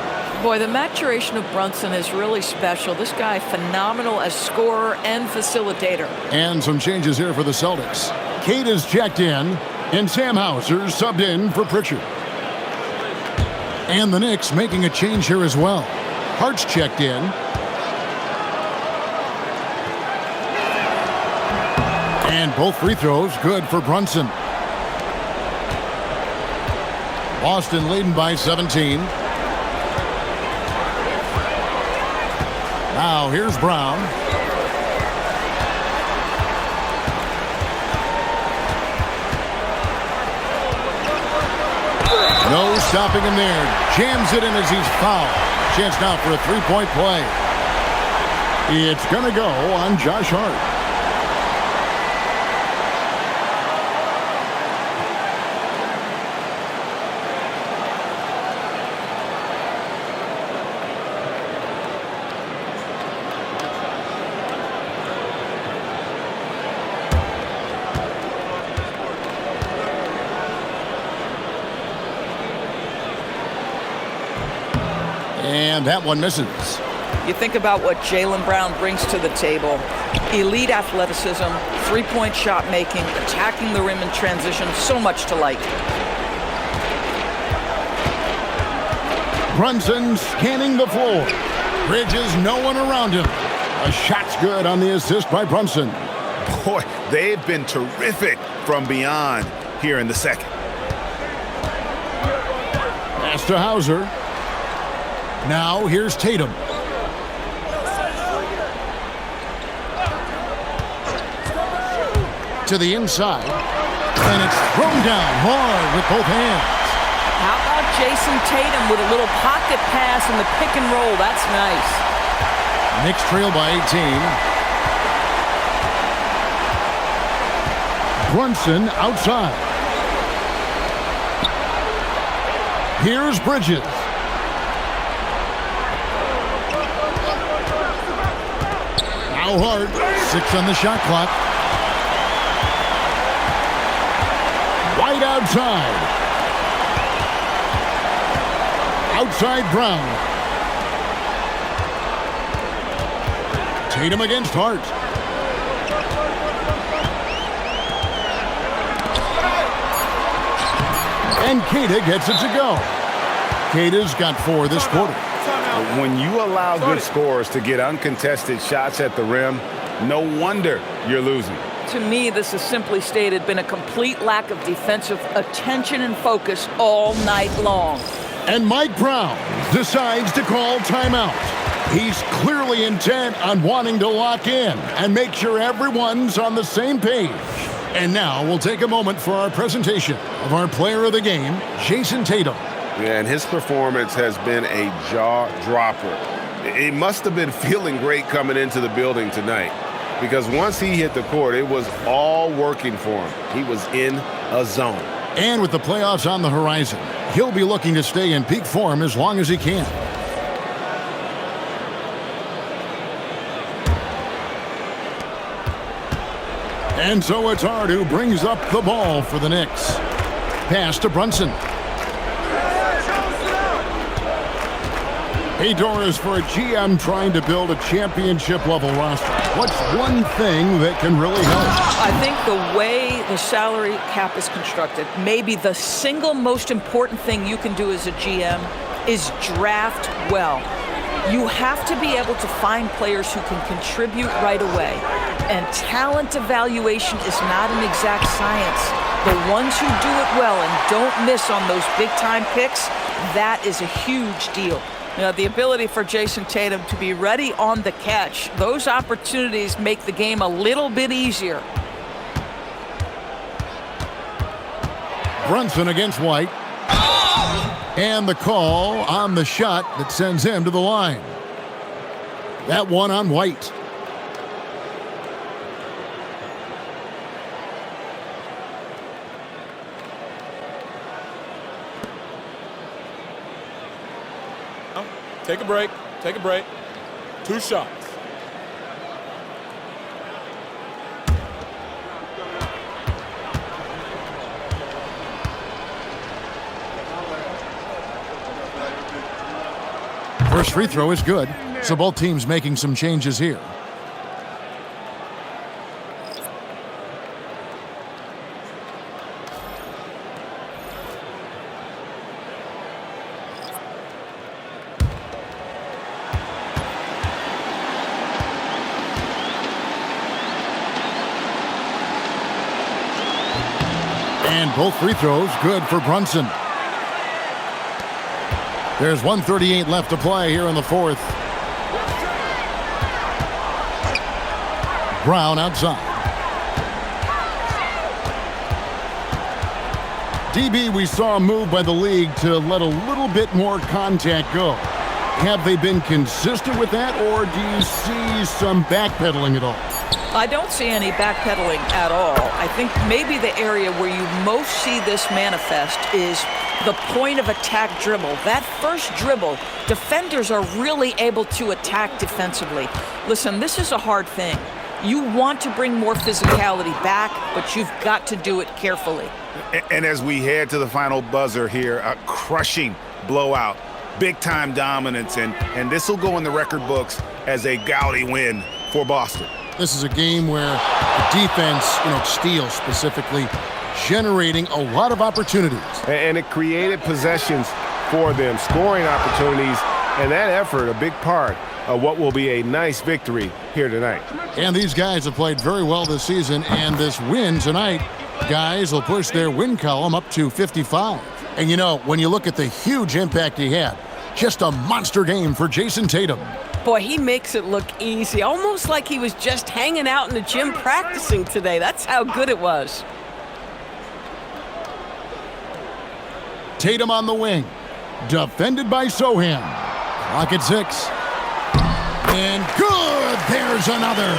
Boy, the maturation of Brunson is really special. This guy, phenomenal as scorer and facilitator. And some changes here for the Celtics. Kate is checked in, and Sam Hauser subbed in for Pritchard. And the Knicks making a change here as well. Hart's checked in. And both free throws good for Brunson. Boston leading by 17. Now here's Brown. No stopping him there. Jams it in as he's fouled. Chance now for a three-point play. It's going to go on Josh Hart. And that one misses. You think about what Jaylen Brown brings to the table. Elite athleticism, three-point shot making, attacking the rim in transition, so much to like. Brunson scanning the floor. Bridges, no one around him. A shot's good on the assist by Brunson. Boy, they've been terrific from beyond here in the second. Pass to Hauser. Now here's Tatum. To the inside. And it's thrown down hard with both hands. How about Jason Tatum with a little pocket pass in the pick and roll? That's nice. Knicks trail by 18. Brunson outside. Here's Bridges. Now Hart, 6 on the shot clock. White outside. Outside Brown. Tatum against Hart. And Keita gets it to go. Keita's got 4 this quarter. When you allow good scorers to get uncontested shots at the rim, no wonder you're losing. To me, this has simply stated been a complete lack of defensive attention and focus all night long. And Mike Brown decides to call timeout. He's clearly intent on wanting to lock in and make sure everyone's on the same page. And now we'll take a moment for our presentation of our player of the game, Jason Tatum. Yeah, and his performance has been a jaw-dropper. He must have been feeling great coming into the building tonight, because once he hit the court, it was all working for him. He was in a zone. And with the playoffs on the horizon, he'll be looking to stay in peak form as long as he can. And so it's Hart who brings up the ball for the Knicks. Pass to Brunson. Hey, Doris, for a GM trying to build a championship-level roster, what's one thing that can really help? I think the way the salary cap is constructed, maybe the single most important thing you can do as a GM is draft well. You have to be able to find players who can contribute right away. And talent evaluation is not an exact science. The ones who do it well and don't miss on those big-time picks, that is a huge deal. You know, the ability for Jason Tatum to be ready on the catch, those opportunities make the game a little bit easier. Brunson against White. And the call on the shot that sends him to the line. That one on White. Take a break. Take a break. 2 shots. First free throw is good, so both teams making some changes here. And both free throws good for Brunson. There's 1:38 left to play here in the fourth. Brown outside. DB, we saw a move by the league to let a little bit more contact go. Have they been consistent with that, or do you see some backpedaling at all? I don't see any backpedaling at all. I think maybe the area where you most see this manifest is the point of attack dribble. That first dribble, defenders are really able to attack defensively. Listen, this is a hard thing. You want to bring more physicality back, but you've got to do it carefully. And as we head to the final buzzer here, a crushing blowout big-time dominance, and this will go in the record books as a gaudy win for Boston. This is a game where the defense, steals specifically, generating a lot of opportunities. And it created possessions for them, scoring opportunities, and that effort, a big part of what will be a nice victory here tonight. And these guys have played very well this season, and this win tonight, guys, will push their win column up to 55. And when you look at the huge impact he had, just a monster game for Jason Tatum. Boy, he makes it look easy, almost like he was just hanging out in the gym practicing today. That's how good it was. Tatum on the wing, defended by Sohan. Clock at 6. And good, there's another.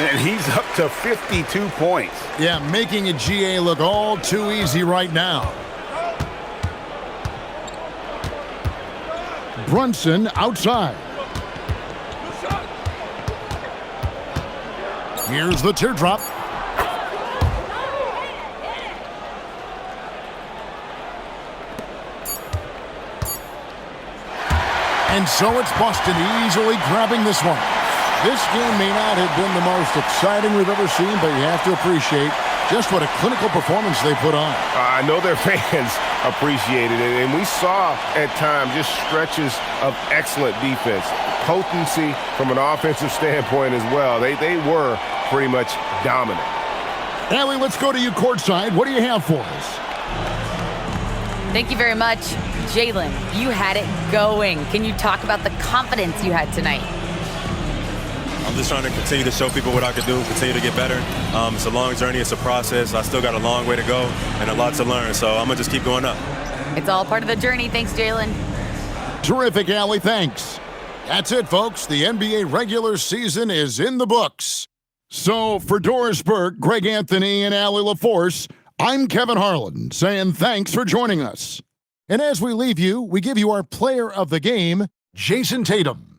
And he's up to 52 points. Yeah, making a GA look all too easy right now. Brunson outside. Here's the teardrop. And so it's Boston easily grabbing this one. This game may not have been the most exciting we've ever seen, but you have to appreciate just what a clinical performance they put on. I know their fans appreciated it, and we saw at times just stretches of excellent defense, potency from an offensive standpoint as well. They were pretty much dominant. Allie, let's go to you courtside. What do you have for us? Thank you very much. Jalen, you had it going. Can you talk about the confidence you had tonight? I'm just trying to continue to show people what I can do, continue to get better. It's a long journey. It's a process. I still got a long way to go and a lot to learn, so I'm going to just keep going up. It's all part of the journey. Thanks, Jalen. Terrific, Allie. Thanks. That's it, folks. The NBA regular season is in the books. So for Doris Burke, Greg Anthony, and Allie LaForce, I'm Kevin Harlan saying thanks for joining us. And as we leave you, we give you our player of the game, Jason Tatum.